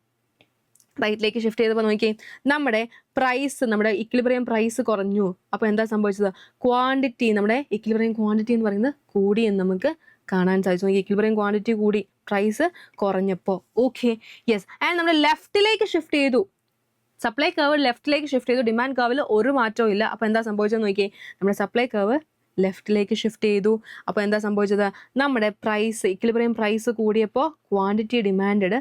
റൈറ്റിലേക്ക് ഷിഫ്റ്റ് ചെയ്തപ്പോൾ നോക്കിയേ, നമ്മുടെ പ്രൈസ്, നമ്മുടെ ഇക്വിലിബ്രിയം പ്രൈസ് കുറഞ്ഞു. അപ്പോൾ എന്താ സംഭവിച്ചത്, ക്വാണ്ടിറ്റി, നമ്മുടെ ഇക്വിലിബ്രിയം ക്വാണ്ടിറ്റി എന്ന് പറയുന്നത് കൂടി എന്ന് നമുക്ക് കാണാൻ സാധിച്ചു. നോക്കി, ഇക്വിലിബ്രിയം ക്വാണ്ടിറ്റി കൂടി, പ്രൈസ് കുറഞ്ഞപ്പോൾ. Okay, yes. ആൻഡ് നമ്മൾ ലെഫ്റ്റിലേക്ക് ഷിഫ്റ്റ് ചെയ്തു, സപ്ലൈ കർവ് ലെഫ്റ്റിലേക്ക് ഷിഫ്റ്റ് ചെയ്തു, ഡിമാൻഡ് കർവിൽ ഒരു മാറ്റവും ഇല്ല. അപ്പോൾ എന്താ സംഭവിച്ചതെന്ന് നോക്കിയേ, നമ്മുടെ സപ്ലൈ കർവ് ലെഫ്റ്റിലേക്ക് ഷിഫ്റ്റ് ചെയ്തു. അപ്പോൾ എന്താ സംഭവിച്ചത്, നമ്മുടെ പ്രൈസ് ഇക്വിലിബ്രിയം പ്രൈസ് കൂടിയപ്പോൾ ക്വാണ്ടിറ്റി ഡിമാൻഡ്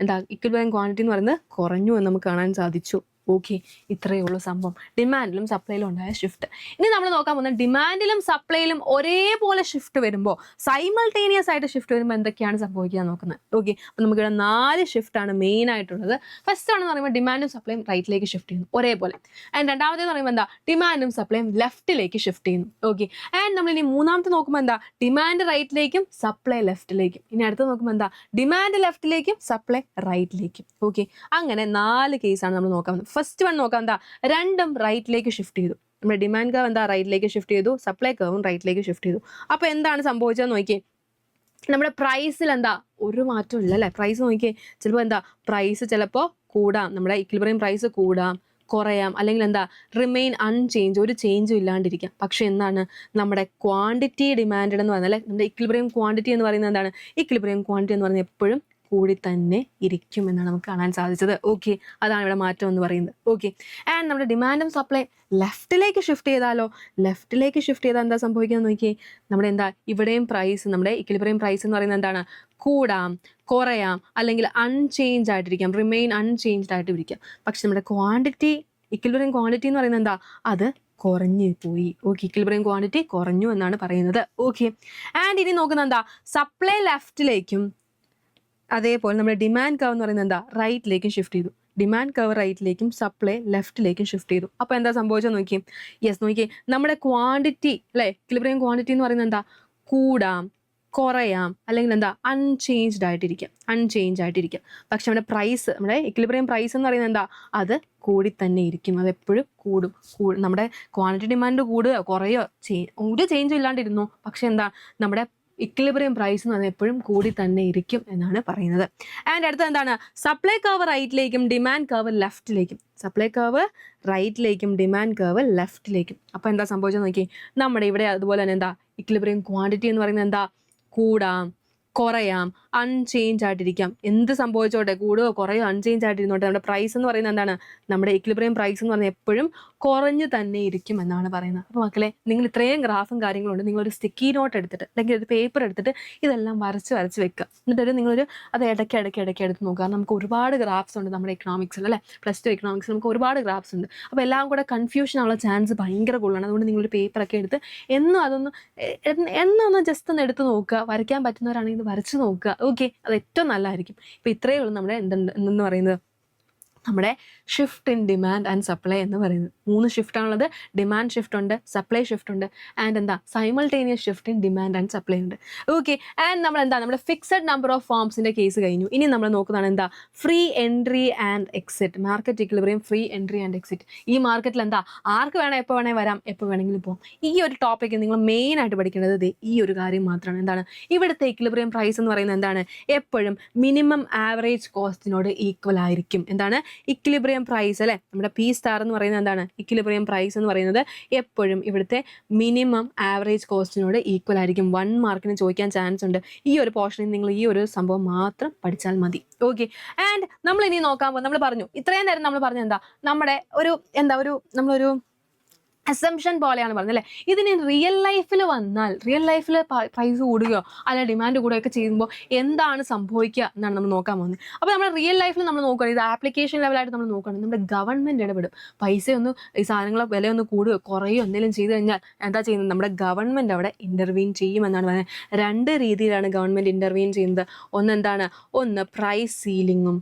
എന്താ ഇക്വിലിബ്രിയം ക്വാണ്ടിറ്റി എന്ന് പറയുന്നത് കുറഞ്ഞു എന്ന് നമുക്ക് കാണാൻ സാധിച്ചു. ഓക്കെ, ഇത്രയേ ഉള്ളൂ സംഭവം ഡിമാൻഡിലും സപ്ലൈയിലും ഉണ്ടായ ഷിഫ്റ്റ്. ഇനി നമ്മൾ നോക്കാൻ പോകുന്നത് ഡിമാൻഡിലും സപ്ലൈയിലും ഒരേപോലെ ഷിഫ്റ്റ് വരുമ്പോൾ, സൈമൾട്ടേനിയസ് ആയിട്ട് ഷിഫ്റ്റ് വരുമ്പോൾ എന്തൊക്കെയാണ് സംഭവിക്കാൻ നോക്കുന്നത്. ഓക്കെ, അപ്പോൾ നമുക്കിവിടെ 4 ഷിഫ്റ്റാണ് മെയിൻ ആയിട്ടുള്ളത്. ഫസ്റ്റ് ആണെന്ന് പറയുമ്പോൾ ഡിമാൻഡും സപ്ലൈയും റൈറ്റിലേക്ക് ഷിഫ്റ്റ് ചെയ്യുന്നു ഒരേപോലെ. ആൻഡ് രണ്ടാമത്തേന്ന് പറയുമ്പോൾ എന്താ, ഡിമാൻഡും സപ്ലൈയും ലെഫ്റ്റിലേക്ക് ഷിഫ്റ്റ് ചെയ്യുന്നു. ഓക്കെ, ആൻഡ് നമ്മൾ ഇനി മൂന്നാമത്തെ നോക്കുമ്പോൾ എന്താ, ഡിമാൻഡ് റൈറ്റിലേക്കും സപ്ലൈ ലെഫ്റ്റിലേക്കും. ഇനി അടുത്ത് നോക്കുമ്പോൾ എന്താ, ഡിമാൻഡ് ലെഫ്റ്റിലേക്കും സപ്ലൈ റൈറ്റിലേക്കും. ഓക്കെ, അങ്ങനെ 4 കേസാണ് നമ്മൾ നോക്കാൻ പോകുന്നത്. ഫസ്റ്റ് വൺ നോക്കാം, എന്താ, രണ്ടും റൈറ്റിലേക്ക് ഷിഫ്റ്റ് ചെയ്തു. നമ്മുടെ ഡിമാൻഡ് കർവ് എന്താ റൈറ്റിലേക്ക് ഷിഫ്റ്റ് ചെയ്തു, സപ്ലൈ കർവും റൈറ്റിലേക്ക് ഷിഫ്റ്റ് ചെയ്തു. അപ്പോൾ എന്താണ് സംഭവിച്ചതെന്ന് നോക്കിയേ, നമ്മുടെ പ്രൈസിൽ എന്താ ഒരു മാറ്റവും ഇല്ല അല്ലേ. പ്രൈസ് നോക്കിയേ, ചിലപ്പോൾ എന്താ പ്രൈസ് ചിലപ്പോൾ കൂടാം, നമ്മുടെ ഇക്വിലിബ്രിയം പ്രൈസ് കൂടാം, കുറയാം, അല്ലെങ്കിൽ എന്താ റിമെയിൻ അൺചേഞ്ച്, ഒരു ചേഞ്ചും ഇല്ലാണ്ടിരിക്കാം. പക്ഷെ എന്താണ്, നമ്മുടെ ക്വാണ്ടിറ്റി ഡിമാൻഡ് എന്ന് പറഞ്ഞാൽ നമ്മുടെ ഇക്വിലിബ്രിയം ക്വാണ്ടിറ്റി എന്ന് പറയുന്നത് എന്താണ്, ഇക്വിലിബ്രിയം ക്വാണ്ടിറ്റി എന്ന് പറയുന്നത് എപ്പോഴും കൂടി തന്നെ ഇരിക്കും എന്നാണ് നമുക്ക് കാണാൻ സാധിച്ചത്. ഓക്കെ, അതാണ് ഇവിടെ മാറ്റം എന്ന് പറയുന്നത്. ഓക്കെ, ആൻഡ് നമ്മുടെ ഡിമാൻഡും സപ്ലൈ ലെഫ്റ്റിലേക്ക് ഷിഫ്റ്റ് ചെയ്താലോ, ലെഫ്റ്റിലേക്ക് ഷിഫ്റ്റ് ചെയ്താൽ എന്താ സംഭവിക്കുന്നത് നോക്കിയേ, നമ്മുടെ എന്താ ഇവിടെയും പ്രൈസ്, നമ്മുടെ ഇക്വിലിബ്രിയം പ്രൈസ് എന്ന് പറയുന്നത് എന്താണ്, കൂടാം, കുറയാം, അല്ലെങ്കിൽ അൺചേഞ്ച് ആയിട്ടിരിക്കാം, റിമെയിൻ അൺചേഞ്ച്ഡ് ആയിട്ട് ഇരിക്കാം. പക്ഷെ നമ്മുടെ ക്വാണ്ടിറ്റി, ഇക്വിലിബ്രിയം ക്വാണ്ടിറ്റി എന്ന് പറയുന്നത് എന്താ, അത് കുറഞ്ഞു പോയി. ഓക്കെ, ഇക്വിലിബ്രിയം ക്വാണ്ടിറ്റി കുറഞ്ഞു എന്നാണ് പറയുന്നത്. ഓക്കെ, ആൻഡ് ഇനി നോക്കുന്നത് എന്താ, സപ്ലൈ ലെഫ്റ്റിലേക്കും അതേപോലെ നമ്മുടെ ഡിമാൻഡ് കർവ് എന്ന് പറയുന്നത് എന്താ റൈറ്റിലേക്കും ഷിഫ്റ്റ് ചെയ്തു. ഡിമാൻഡ് കർവ് റൈറ്റിലേക്കും സപ്ലൈ ലെഫ്റ്റിലേക്കും ഷിഫ്റ്റ് ചെയ്തു. അപ്പോൾ എന്താ സംഭവിച്ചത് നോക്കിയേ, യെസ് നോക്കിയേ, നമ്മുടെ ക്വാണ്ടിറ്റി അല്ലേ, ഇക്വിലിബ്രിയം ക്വാണ്ടിറ്റി എന്ന് പറയുന്നത് എന്താ, കൂടാം, കുറയാം, അല്ലെങ്കിൽ എന്താ അൺചേഞ്ച്ഡ് ആയിട്ടിരിക്കാം. പക്ഷെ നമ്മുടെ പ്രൈസ്, നമ്മുടെ ഇക്വിലിബ്രിയം പ്രൈസ് എന്ന് പറയുന്നത് എന്താ, അത് കൂടി തന്നെ ഇരിക്കും, അത് എപ്പോഴും കൂടും. നമ്മുടെ ക്വാണ്ടിറ്റി ഡിമാൻഡ് കൂടുകയോ കുറയോ ഒരു ചേഞ്ചും ഇല്ലാണ്ടിരുന്നു, പക്ഷെ എന്താ നമ്മുടെ ഇക്വിലിബ്രിയം പ്രൈസ് എന്ന് പറഞ്ഞാൽ എപ്പോഴും കൂടി തന്നെ ഇരിക്കും എന്നാണ് പറയുന്നത്. ആൻഡ് അടുത്തത് എന്താണ്, സപ്ലൈ കർവ് റൈറ്റിലേക്കും ഡിമാൻഡ് കർവ് ലെഫ്റ്റിലേക്കും. സപ്ലൈ കർവ് റൈറ്റിലേക്കും ഡിമാൻഡ് കർവ് ലെഫ്റ്റിലേക്കും. അപ്പോൾ എന്താ സംഭവിച്ചത് നോക്കി, നമ്മുടെ ഇവിടെ അതുപോലെ തന്നെ എന്താ ഇക്വിലിബ്രിയം ക്വാണ്ടിറ്റി എന്ന് പറയുന്നത് എന്താ, കൂടാം, കുറയാം, അൺചേഞ്ച് ആയിട്ടിരിക്കാം. എന്ത് സംഭവിച്ചോട്ടെ, കൂടുകയോ കുറയോ അൺചേഞ്ച് ആയിട്ടിരുന്നോട്ടെ, നമ്മുടെ പ്രൈസ് എന്ന് പറയുന്നത് എന്താണ്, നമ്മുടെ ഇക്വിലിബ്രിയം പ്രൈസ് എന്ന് പറഞ്ഞാൽ എപ്പോഴും കുറഞ്ഞു തന്നെ ഇരിക്കും എന്നാണ് പറയുന്നത്. അപ്പോൾ മക്കളെ, നിങ്ങൾ ഇത്രയും ഗ്രാഫും കാര്യങ്ങളുണ്ട്, നിങ്ങളൊരു സ്റ്റിക്കി നോട്ട് എടുത്തിട്ട് അല്ലെങ്കിൽ ഒരു പേപ്പർ എടുത്തിട്ട് ഇതെല്ലാം വരച്ച് വെക്കുക. എന്നിട്ടൊരു നിങ്ങളൊരു അത് ഇടയ്ക്ക് എടുത്ത് നോക്കുക. നമുക്ക് ഒരുപാട് ഗ്രാഫ്സ് ഉണ്ട് നമ്മുടെ എക്കണോമിക്സിൽ അല്ലേ, +2 എക്കണോമിക്സിൽ നമുക്ക് ഒരുപാട് ഗ്രാഫ്സ് ഉണ്ട്. അപ്പോൾ എല്ലാം കൂടെ കൺഫ്യൂഷൻ ആവുള്ള ചാൻസ് ഭയങ്കര കൂടുതലാണ്. അതുകൊണ്ട് നിങ്ങളൊരു പേപ്പറൊക്കെ എടുത്ത് എന്നൊന്ന് ജസ്റ്റ് ഒന്ന് എടുത്ത് നോക്കുക. വരയ്ക്കാൻ പറ്റുന്നവരാണെങ്കിൽ ഇത് വരച്ച് നോക്കുക. ഓക്കെ, അത് ഏറ്റവും നല്ലതായിരിക്കും. ഇപ്പോൾ ഇത്രയേ ഉള്ളൂ നമ്മുടെ എന്തെന്ന് പറയുന്നത്, നമ്മുടെ shift in demand and supply എന്ന് പറയുന്നത്. 3 ഷിഫ്റ്റാണുള്ളത്, ഡിമാൻഡ് ഷിഫ്റ്റ് ഉണ്ട്, സപ്ലൈ ഷിഫ്റ്റ് ഉണ്ട്, ആൻഡ് എന്താ simultaneous shift in demand and supply ഉണ്ട്. ഓക്കെ, ആൻഡ് നമ്മൾ എന്താ നമ്മുടെ ഫിക്സഡ് നമ്പർ ഓഫ് ഫോംസിൻ്റെ കേസ് കഴിഞ്ഞു. ഇനി നമ്മൾ നോക്കുന്നതാണ് എന്താ free entry and exit, market equilibrium free entry and exit. ഈ മാർക്കറ്റിൽ എന്താ ആർക്ക് വേണം എപ്പോൾ വേണേൽ വരാം, എപ്പോൾ വേണമെങ്കിലും പോകാം. ഈ ഒരു ടോപ്പിക്ക് നിങ്ങൾ മെയിനായിട്ട് പഠിക്കേണ്ടത് ഈ ഒരു കാര്യം മാത്രമാണ്. എന്താണ് ഇവിടുത്തെ ഇക്വിലിബ്രിയം പ്രൈസ് എന്ന് പറയുന്നത് എന്താണ്, എപ്പോഴും മിനിമം ആവറേജ് കോസ്റ്റിനോട് ഈക്വൽ ആയിരിക്കും. എന്താണ് ഇക്വിലിബ്രിയം പ്രൈസ് അല്ലേ, നമ്മുടെ P* എന്ന് പറയുന്നത് എന്താണ്, ഇക്വിലിബ്രിയം പ്രൈസ് എന്ന് പറയുന്നത് എപ്പോഴും ഇവിടുത്തെ മിനിമം ആവറേജ് കോസ്റ്റിനോട് ഈക്വൽ ആയിരിക്കും. 1 മാർക്കിന് ചോദിക്കാൻ ചാൻസ് ഉണ്ട്. ഈ ഒരു പോർഷനിൽ നിങ്ങൾ ഈ ഒരു സംഭവം മാത്രം പഠിച്ചാൽ മതി. ഓക്കെ, ആൻഡ് നമ്മൾ ഇനി നോക്കാൻ പോകും, നമ്മൾ പറഞ്ഞു ഇത്രയും നേരം നമ്മൾ പറഞ്ഞ എന്താ നമ്മുടെ നമ്മളൊരു അസംഷൻ പോലെയാണ് പറഞ്ഞത് അല്ലേ. ഇതിന് റിയൽ ലൈഫിൽ വന്നാൽ, റിയൽ ലൈഫിൽ പ്രൈസ് കൂടുകയോ അല്ലെ ഡിമാൻഡ് കൂടുകയൊക്കെ ചെയ്യുമ്പോൾ എന്താണ് സംഭവിക്കുക എന്നാണ് നമ്മൾ നോക്കാൻ പോകുന്നത്. അപ്പോൾ നമ്മൾ റിയൽ ലൈഫിൽ നമ്മൾ നോക്കുകയാണ്, ഇത് ആപ്ലിക്കേഷൻ ലെവലായിട്ട് നമ്മൾ നോക്കുകയാണ്, നമ്മുടെ ഗവൺമെൻറ് ഇടപെടും. പൈസയൊന്ന് ഈ സാധനങ്ങളെ വിലയൊന്ന് കൂടുകയോ കുറയോ എന്തെങ്കിലും ചെയ്ത് കഴിഞ്ഞാൽ എന്താ ചെയ്യുന്നത്, നമ്മുടെ ഗവൺമെൻറ് അവിടെ ഇൻ്റർവീൻ ചെയ്യുമെന്നാണ് പറയുന്നത്. 2 രീതിയിലാണ് ഗവൺമെൻറ് ഇൻ്റർവീൻ ചെയ്യുന്നത്. ഒന്ന് പ്രൈസ് സീലിങ്ങും,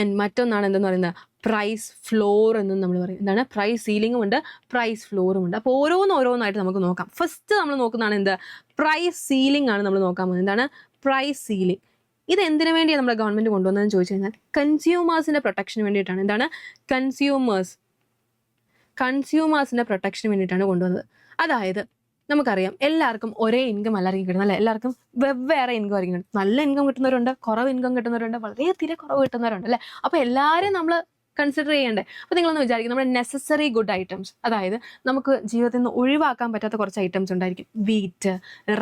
ആൻഡ് മറ്റൊന്നാണ് എന്തെന്ന് പറയുന്നത് പ്രൈസ് ഫ്ലോർ എന്നും നമ്മൾ പറയും. എന്താണ് പ്രൈസ് സീലിങ്ങും ഉണ്ട്, പ്രൈസ് ഫ്ലോറും ഉണ്ട്. അപ്പോൾ ഓരോന്നായിട്ട് നമുക്ക് നോക്കാം. ഫസ്റ്റ് നമ്മൾ നോക്കുന്നതാണ് എന്ത്, പ്രൈസ് സീലിംഗ് ആണ് നമ്മൾ നോക്കാൻ പോകുന്നത്. എന്താണ് പ്രൈസ് സീലിംഗ്? ഇത് എന്തിനു വേണ്ടിയാണ് നമ്മുടെ ഗവൺമെൻറ് കൊണ്ടുവന്നതെന്ന് ചോദിച്ചു കഴിഞ്ഞാൽ കൺസ്യൂമേഴ്സിൻ്റെ പ്രൊട്ടക്ഷന് വേണ്ടിയിട്ടാണ്. എന്താണ് കൺസ്യൂമേഴ്സിൻ്റെ പ്രൊട്ടക്ഷന് വേണ്ടിയിട്ടാണ് കൊണ്ടുവന്നത്. അതായത് നമുക്കറിയാം എല്ലാവർക്കും ഒരേ ഇൻകം എല്ലാവർക്കും കിട്ടുന്നത് അല്ലേ, എല്ലാവർക്കും വെവ്വേറെ ഇൻകം ആയിരിക്കും കിട്ടും. നല്ല ഇൻകം കിട്ടുന്നവരുണ്ട്, കുറവ് ഇൻകം കിട്ടുന്നവരുണ്ട്, വളരെ തീരെ കുറവ് കിട്ടുന്നവരുണ്ട് അല്ലേ. അപ്പോൾ എല്ലാവരും നമ്മൾ കൺസിഡർ ചെയ്യേണ്ടേ. അപ്പോൾ നിങ്ങളൊന്ന് വിചാരിക്കും, നമ്മുടെ നെസസറി ഗുഡ് ഐറ്റംസ്, അതായത് നമുക്ക് ജീവിതത്തിൽ നിന്ന് ഒഴിവാക്കാൻ പറ്റാത്ത കുറച്ച് ഐറ്റംസ് ഉണ്ടായിരിക്കും. വീറ്റ്,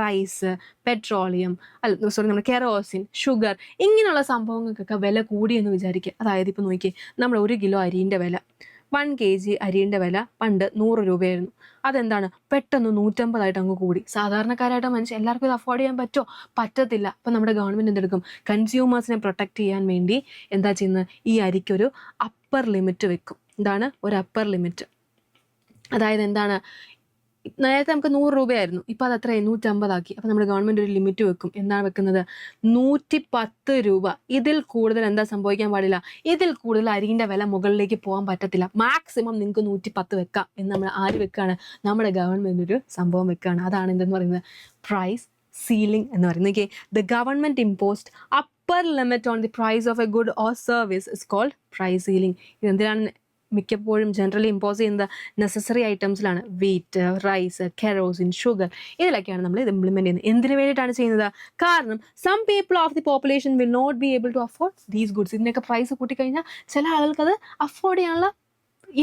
റൈസ്, പെട്രോളിയം, നമ്മുടെ കെറോസിൻ, ഷുഗർ, ഇങ്ങനെയുള്ള സംഭവങ്ങൾക്കൊക്കെ വില കൂടിയെന്ന് വിചാരിക്കുക. അതായത് ഇപ്പോൾ നോക്കിയേ, നമ്മൾ 1 കിലോ അരിൻ്റെ വില 1 kg അരിയുടെ വില പണ്ട് 100 രൂപയായിരുന്നു. അതെന്താണ് പെട്ടെന്ന് 150 അങ്ങ് കൂടി. സാധാരണക്കാരായിട്ട് മനുഷ്യൻ എല്ലാവർക്കും ഇത് അഫോർഡ് ചെയ്യാൻ പറ്റുമോ? പറ്റത്തില്ല. അപ്പം നമ്മുടെ ഗവൺമെൻറ് എന്തെടുക്കും? കൺസ്യൂമേഴ്സിനെ പ്രൊട്ടക്റ്റ് ചെയ്യാൻ വേണ്ടി എന്താ ചെയ്യുന്നത്? ഈ അരിക്കൊരു അപ്പർ ലിമിറ്റ് വെക്കും. എന്താണ് ഒരു അപ്പർ ലിമിറ്റ്? അതായത് എന്താണ്, നേരത്തെ നമുക്ക് 100 രൂപയായിരുന്നു, ഇപ്പം അത് എത്രയായി? 150 അപ്പം നമ്മുടെ ഗവൺമെൻറ് ഒരു ലിമിറ്റ് വെക്കും. എന്താണ് വെക്കുന്നത്? 110 രൂപ. ഇതിൽ കൂടുതൽ എന്താ സംഭവിക്കാൻ പാടില്ല? ഇതിൽ കൂടുതൽ അരിൻ്റെ വില മുകളിലേക്ക് പോകാൻ പറ്റത്തില്ല. മാക്സിമം നിങ്ങൾക്ക് 110 വെക്കാം എന്ന് നമ്മൾ ആര് വെക്കുകയാണ്? നമ്മുടെ ഗവൺമെൻറ് ഒരു സംഭവം വെക്കുകയാണ്. അതാണ് എന്തെന്ന് പറയുന്നത്? പ്രൈസ് സീലിംഗ് എന്ന് പറയുന്നത്. Okay, the government imposed upper limit on the price of a good or service is called price ceiling. ഇതെന്തിനാണ് മിക്കപ്പോഴും ജനറലി ഇമ്പോസ് ചെയ്യുന്നത്? നെസസറി ഐറ്റംസിലാണ്. വീറ്റ്, റൈസ്, കെറോസിൻ, ഷുഗർ, ഇതിലൊക്കെയാണ് നമ്മൾ ഇത് ഇംപ്ലിമെൻറ്റ് ചെയ്യുന്നത്. എന്തിനു വേണ്ടിയിട്ടാണ് ചെയ്യുന്നത്? കാരണം some people of the population will not be able to afford these goods. ഇതിനൊക്കെ പ്രൈസ് കൂട്ടിക്കഴിഞ്ഞാൽ ചില ആളുകൾക്ക് അത് അഫോർഡ് ചെയ്യാനുള്ള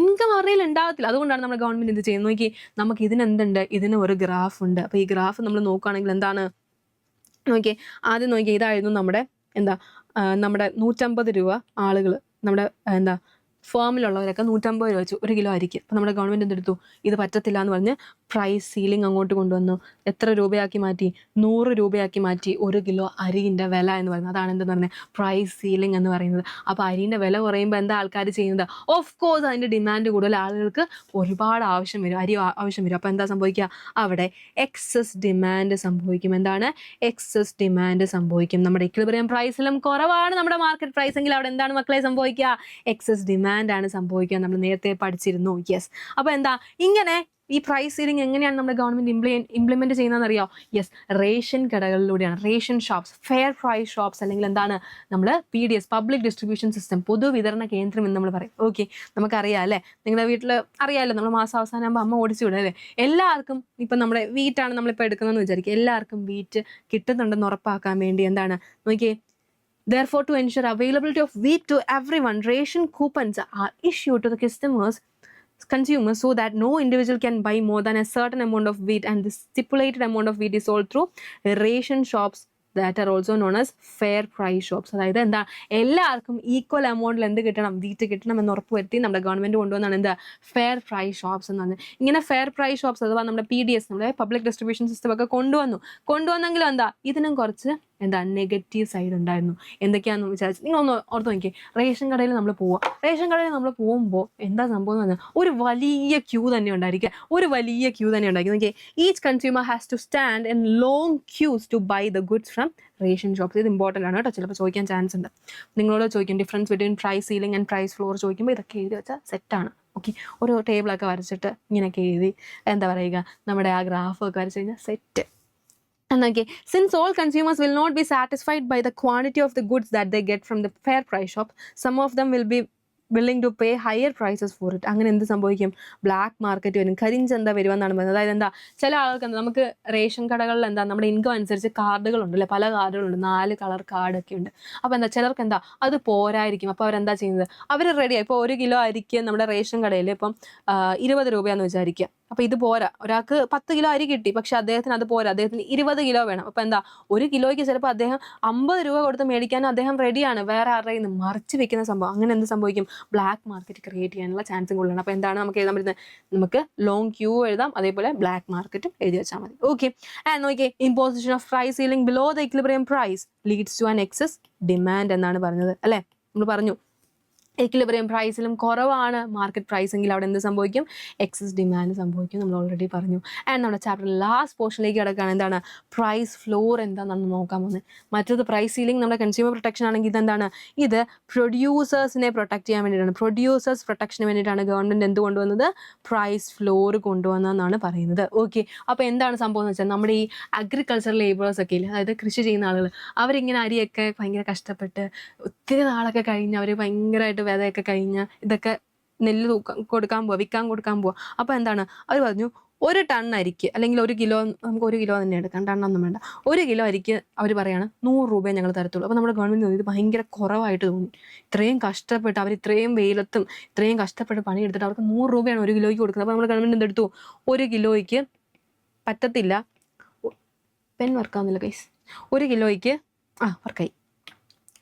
ഇൻകം അവരുടെ ഉണ്ടാകത്തില്ല. അതുകൊണ്ടാണ് നമ്മുടെ ഗവൺമെൻറ് ഇത് ചെയ്യുന്നത്. നോക്കി, നമുക്ക് ഇതിനെന്തുണ്ട്? ഇതിന് ഒരു ഗ്രാഫ് ഉണ്ട്. അപ്പോൾ ഈ ഗ്രാഫ് നമ്മൾ നോക്കുകയാണെങ്കിൽ എന്താണ്? നോക്കിയേ, ആദ്യം നോക്കിയേ, ഇതായിരുന്നു നമ്മുടെ നമ്മുടെ 150 രൂപ ആളുകൾ, നമ്മുടെ ഫേമിലുള്ളവരൊക്കെ 150 രൂപ വെച്ചു 1 കിലോ അരിക്ക്. അപ്പം നമ്മുടെ ഗവൺമെൻറ് എന്തെടുത്തു? ഇത് പറ്റത്തില്ല എന്ന് പറഞ്ഞ് പ്രൈസ് സീലിംഗ് അങ്ങോട്ട് കൊണ്ടുവന്നു. എത്ര രൂപയാക്കി മാറ്റി? 100 രൂപയാക്കി മാറ്റി 1 കിലോ അരിൻ്റെ വില എന്ന് പറയുന്നത്. അതാണ് എന്തെന്ന് പറഞ്ഞത്? പ്രൈസ് സീലിംഗ് എന്ന് പറയുന്നത്. അപ്പോൾ അരിൻ്റെ വില കുറയുമ്പോൾ എന്താ ആൾക്കാർ ചെയ്യുന്നത്? ഓഫ് കോഴ്സ് അതിൻ്റെ ഡിമാൻഡ് കൂടുതൽ, ആളുകൾക്ക് ഒരുപാട് ആവശ്യം വരും, അരി ആവശ്യം വരും. അപ്പോൾ എന്താ സംഭവിക്കുക? അവിടെ എക്സസ് ഡിമാൻഡ് സംഭവിക്കും. എന്താണ്? എക്സസ് ഡിമാൻഡ് സംഭവിക്കും. നമ്മുടെ ഇക്വിലിബ്രിയം പ്രൈസിലും കുറവാണ് നമ്മുടെ മാർക്കറ്റ് പ്രൈസ് എങ്കിൽ അവിടെ എന്താണ് മക്കളെ സംഭവിക്കുക? എക്സസ് ഡിമാൻഡ് ആണ് സംഭവിക്കുക. നമ്മൾ നേരത്തെ പഠിച്ചിരുന്നു. യെസ്. അപ്പോൾ എന്താ ഇങ്ങനെ ഈ പ്രൈസ് സീലിംഗ് എങ്ങനെയാണ് നമ്മുടെ ഗവൺമെൻറ് ഇംപ്ലിമെൻറ്റ് ചെയ്യുന്നതെന്ന് അറിയാം? യെസ്, റേഷൻ കടകളിലൂടെയാണ്. Ration shops, fair price shops, അല്ലെങ്കിൽ എന്താണ് നമ്മൾ PDS, പബ്ലിക് ഡിസ്ട്രിബ്യൂഷൻ സിസ്റ്റം, പൊതുവിതരണ കേന്ദ്രം എന്ന് നമ്മൾ പറയും. ഓക്കെ, നമുക്കറിയാം അല്ലേ? നിങ്ങളുടെ വീട്ടിൽ അറിയാമല്ലോ, നമ്മൾ മാസം അവസാനമാകുമ്പോൾ അമ്മ ഓടിച്ചു വിടും അല്ലേ? എല്ലാവർക്കും ഇപ്പം നമ്മുടെ വീട്ടാണ് നമ്മളിപ്പോൾ എടുക്കുന്നതെന്ന് വിചാരിക്കും. എല്ലാവർക്കും വീറ്റ് കിട്ടുന്നുണ്ടെന്ന് ഉറപ്പാക്കാൻ വേണ്ടി എന്താണ് നോക്കിയേ, therefore to ensure availability of wheat to everyone, ration coupons are issued to the consumers so that no individual can buy more than a certain amount of wheat, and the stipulated amount of wheat is sold through ration shops that are also known as fair price shops. അതായത് എന്താ, എല്ലാവർക്കും equal എമൗണ്ടിൽ എന്ത് കിട്ടണം? Wheat കിട്ടണം എന്ന് ഉറപ്പ് വരുത്തി നമ്മുടെ ഗവൺമെൻറ് കൊണ്ടുവന്നാണ് എന്താ ഫെയർ പ്രൈസ് ഷോപ്സ് എന്ന് പറഞ്ഞത്. ഇങ്ങനെ ഫെയർ പ്രൈസ് ഷോപ്സ് അഥവാ നമ്മുടെ PDS, നമ്മുടെ പബ്ലിക് ഡിസ്ട്രിബ്യൂഷൻ സിസ്റ്റം ഒക്കെ കൊണ്ടുവന്നെങ്കിലും എന്താ ഇതിനും കുറച്ച് നെഗറ്റീവ് സൈഡ് ഉണ്ടായിരുന്നു. എന്തൊക്കെയാണെന്ന് വിചാരിച്ചു നിങ്ങളൊന്ന് ഓർത്ത് നോക്കി. റേഷൻ കടയിൽ നമ്മൾ പോകുമ്പോൾ എന്താ സംഭവം എന്ന് പറഞ്ഞാൽ ഒരു വലിയ ക്യൂ തന്നെ ഉണ്ടായിരിക്കും. നോക്കിയേ, each consumer has to stand in long queues to buy the goods from ration shops. ഇത് ഇമ്പോർട്ടൻ്റ് ആണ് കേട്ടോ, ചിലപ്പോൾ ചോദിക്കാൻ ചാൻസ് ഉണ്ട്. നിങ്ങളോട് ചോദിക്കും difference between price ceiling and price floor ചോദിക്കുമ്പോൾ ഇതൊക്കെ എഴുതി വെച്ചാൽ സെറ്റാണ്. ഓക്കെ, ഒരു ടേബിളൊക്കെ വരച്ചിട്ട് ഇങ്ങനെയൊക്കെ എഴുതി എന്താ പറയുക, നമ്മുടെ ആ ഗ്രാഫൊക്കെ വരച്ച് കഴിഞ്ഞാൽ set. Okay, since all consumers will not be satisfied by the quantity of the goods that they get from the fair price shop, some of them will be willing to pay higher prices for it. അങ്ങനെ എന്ത് സംഭവിക്കും? Black market വരും, കരിഞ്ചന്ത വരുമെന്നാണ് പറയുന്നത്. അതായത് എന്താ, ചില ആൾക്ക് എന്താ, നമുക്ക് റേഷൻ കടകളിൽ എന്താ നമ്മുടെ ഇൻകം അനുസരിച്ച് കാർഡുകളുണ്ട് അല്ലേ, പല കാർഡുകളുണ്ട്, 4 കളർ കാർഡൊക്കെ ഉണ്ട്. അപ്പോൾ എന്താ ചിലർക്ക് എന്താ അത് പോരായിരിക്കും. അപ്പോൾ അവരെന്താ ചെയ്യുന്നത്? അവർ റെഡിയായി. ഇപ്പോൾ 1 കിലോ അരിക്ക് നമ്മുടെ റേഷൻ കടയിൽ ഇപ്പം 20 രൂപയാണെന്ന് വിചാരിക്കുക. അപ്പോൾ ഇത് പോരാ, ഒരാൾക്ക് 10 കിലോ അരി കിട്ടി, പക്ഷെ അദ്ദേഹത്തിന് അത് പോരാ, അദ്ദേഹത്തിന് 20 കിലോ വേണം. അപ്പോൾ എന്താ, 1 കിലോയ്ക്ക് ചിലപ്പോൾ അദ്ദേഹം 50 രൂപ കൊടുത്ത് മേടിക്കാൻ അദ്ദേഹം റെഡിയാണ്, വേറെ ആരുടെ നിന്ന് മറിച്ച് വെക്കുന്ന സംഭവം. അങ്ങനെ എന്ത് സംഭവിക്കും? ബ്ലാക്ക് മാർക്കറ്റ് ക്രിയേറ്റ് ചെയ്യാനുള്ള ചാൻസും കൂടുതലാണ്. അപ്പോൾ എന്താണ് നമുക്ക് എഴുതാൻ പറ്റുന്നത്? നമുക്ക് ലോങ് ക്യൂ എഴുതാം, അതേപോലെ ബ്ലാക്ക് മാർക്കറ്റും എഴുതി വെച്ചാൽ മതി. ഓക്കെ, ആൻഡ് നോക്കിയേ, imposition of price ceiling below the equilibrium price leads to an excess demand എന്നാണ് പറഞ്ഞത് അല്ലേ? നമ്മൾ പറഞ്ഞു ഇക്വിലിബ്രിയം പ്രൈസിലും കുറവാണ് മാർക്കറ്റ് പ്രൈസ് എങ്കിൽ അവിടെ എന്ത് സംഭവിക്കും? എക്സസ് ഡിമാൻഡ് സംഭവിക്കും. നമ്മൾ ഓൾറെഡി പറഞ്ഞു. ആൻഡ് നമ്മുടെ ചാപ്റ്റർ ലാസ്റ്റ് പോർഷനിലേക്ക് കിടക്കുകയാണ്. എന്താണ് പ്രൈസ് ഫ്ലോർ എന്താണെന്ന് നോക്കാൻ പോകുന്നത്. മറ്റത് പ്രൈസ് സീലിംഗ് നമ്മുടെ കൺസ്യൂമർ പ്രൊട്ടക്ഷൻ ആണെങ്കിൽ ഇതെന്താണ്? ഇത് പ്രൊഡ്യൂസേഴ്സിനെ പ്രൊട്ടക്ട് ചെയ്യാൻ വേണ്ടിയിട്ടാണ്. പ്രൊഡ്യൂസേഴ്സ് പ്രൊട്ടക്ഷന് വേണ്ടിയിട്ടാണ് ഗവൺമെൻറ് എന്ത് കൊണ്ടുവന്നത്? പ്രൈസ് ഫ്ലോർ കൊണ്ടുവന്നതെന്നാണ് പറയുന്നത്. ഓക്കെ, അപ്പോൾ എന്താണ് സംഭവം എന്ന് വെച്ചാൽ നമ്മുടെ ഈ അഗ്രികൾച്ചർ ലേബേഴ്സ് ഒക്കെ ഇല്ലേ, അതായത് കൃഷി ചെയ്യുന്ന ആളുകൾ, അവരിങ്ങനെ അരിയൊക്കെ ഭയങ്കര കഷ്ടപ്പെട്ട് ഒത്തിരി നാളൊക്കെ കഴിഞ്ഞ് അവർ ഭയങ്കരമായിട്ട് വിതയൊക്കെ കഴിഞ്ഞ് ഇതൊക്കെ നെല്ല് വിൽക്കാൻ കൊടുക്കാൻ പോവുക. അപ്പോൾ എന്താണ് അവർ പറഞ്ഞു, 1 ടൺ അരിക്ക് അല്ലെങ്കിൽ 1 കിലോ, നമുക്ക് 1 കിലോ തന്നെ എടുക്കാം, ടണ്ണൊന്നും വേണ്ട, 1 കിലോ അരിക്ക് അവർ പറയാണ് 100 രൂപയെ ഞങ്ങൾ തരത്തുള്ളൂ. അപ്പോൾ നമ്മുടെ ഗവൺമെൻറ് തോന്നി ഇത് ഭയങ്കര കുറവായിട്ട് തോന്നി. ഇത്രയും കഷ്ടപ്പെട്ട് അവർ ഇത്രയും വെയിലത്തും ഇത്രയും കഷ്ടപ്പെട്ട് പണിയെടുത്തിട്ട് അവർക്ക് 100 രൂപയാണ് 1 കിലോയ്ക്ക് കൊടുക്കുന്നത്. അപ്പോൾ നമ്മുടെ ഗവൺമെൻറ് എന്തെടുത്തു? 1 കിലോയ്ക്ക് പറ്റത്തില്ല, പെൻ വർക്കാവുന്നില്ല ഗൈസ്, 1 കിലോയ്ക്ക് വർക്കായി,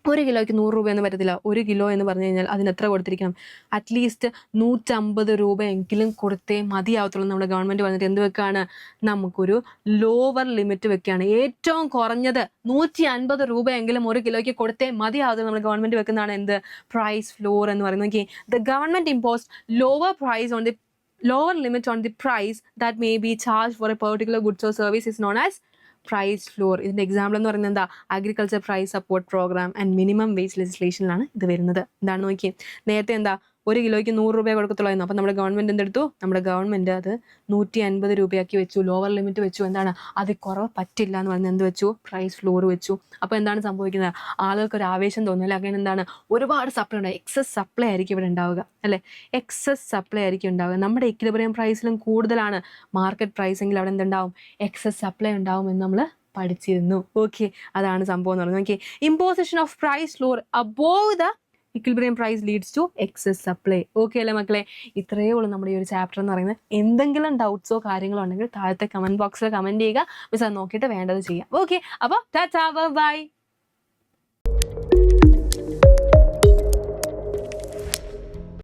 1 കിലോയ്ക്ക് 100 രൂപയൊന്നും പറ്റത്തില്ല. 1 കിലോ എന്ന് പറഞ്ഞു കഴിഞ്ഞാൽ അതിന് എത്ര കൊടുത്തിരിക്കണം? അറ്റ്ലീസ്റ്റ് 150 രൂപയെങ്കിലും കൊടുത്തേ മതിയാവത്തുള്ളൂ. നമ്മുടെ ഗവൺമെൻറ് വന്നിട്ട് എന്ത് വെക്കുകയാണ്? നമുക്കൊരു ലോവർ ലിമിറ്റ് വെക്കുകയാണ്. ഏറ്റവും കുറഞ്ഞത് 150 രൂപയെങ്കിലും 1 കിലോയ്ക്ക് കൊടുത്തേ മതിയാവത്തുള്ളൂ. നമ്മുടെ ഗവൺമെൻറ് വെക്കുന്നതാണ് എന്ത്? പ്രൈസ് ഫ്ലോർ എന്ന് പറയുന്നത്. Okay, the government impose lower price on the lower limit on the price that may be charged for a particular goods or service is known as price floor. ഇതിൻ്റെ example എന്ന് പറയുന്നത് എന്താ? Agriculture price support programme and minimum wage ലെജിസ്ലേഷനിലാണ് ഇത് വരുന്നത്. എന്താണ് നോക്കി, നേരത്തെ എന്താ 1 കിലോയ്ക്ക് 100 രൂപ കൊടുക്കത്തുള്ളായിരുന്നു. അപ്പം നമ്മുടെ ഗവൺമെൻറ് എന്തെടുത്തു? നമ്മുടെ ഗവൺമെൻറ് അത് 150 രൂപയാക്കി വെച്ചു, ലോവർ ലിമിറ്റ് വെച്ചു. എന്താണ്? അതിൽ കുറവ് പറ്റില്ല എന്ന് പറഞ്ഞ് എന്ത് വെച്ചു? പ്രൈസ് ഫ്ലോർ വെച്ചു. അപ്പോൾ എന്താണ് സംഭവിക്കുന്നത്? ആളുകൾക്കൊരു ആവേശം തോന്നും അല്ലേ? അങ്ങനെ എന്താണ്? ഒരുപാട് സപ്ലൈ ഉണ്ടാവും, എക്സസ് സപ്ലൈ ആയിരിക്കും ഇവിടെ ഉണ്ടാവുക അല്ലേ? എക്സസ് സപ്ലൈ ആയിരിക്കും ഉണ്ടാവുക. നമ്മുടെ ഇക്വിലിബ്രിയം പ്രൈസിലും കൂടുതലാണ് മാർക്കറ്റ് പ്രൈസ് എങ്കിൽ അവിടെ എന്തുണ്ടാവും? എക്സസ് സപ്ലൈ ഉണ്ടാവും എന്ന് നമ്മൾ പഠിച്ചിരുന്നു. ഓക്കെ, അതാണ് സംഭവം എന്ന് പറയുന്നത്. Okay, imposition of price floor above the equilibrium price leads to excess supply. Okay അല്ലേ മക്കളെ? ഇത്രയേ ഉള്ളൂ നമ്മുടെ ഈ ഒരു ചാപ്റ്റർ എന്ന് പറയുന്നത്. എന്തെങ്കിലും ഡൗട്ട്സോ കാര്യങ്ങളോ ഉണ്ടെങ്കിൽ താഴത്തെ കമൻറ്റ് ബോക്സിൽ കമൻറ്റ് ചെയ്യുക. മിസ് അത് നോക്കിയിട്ട് വേണ്ടത് ചെയ്യാം. ഓക്കെ, അപ്പോൾ ടാറ്റാ ബൈ.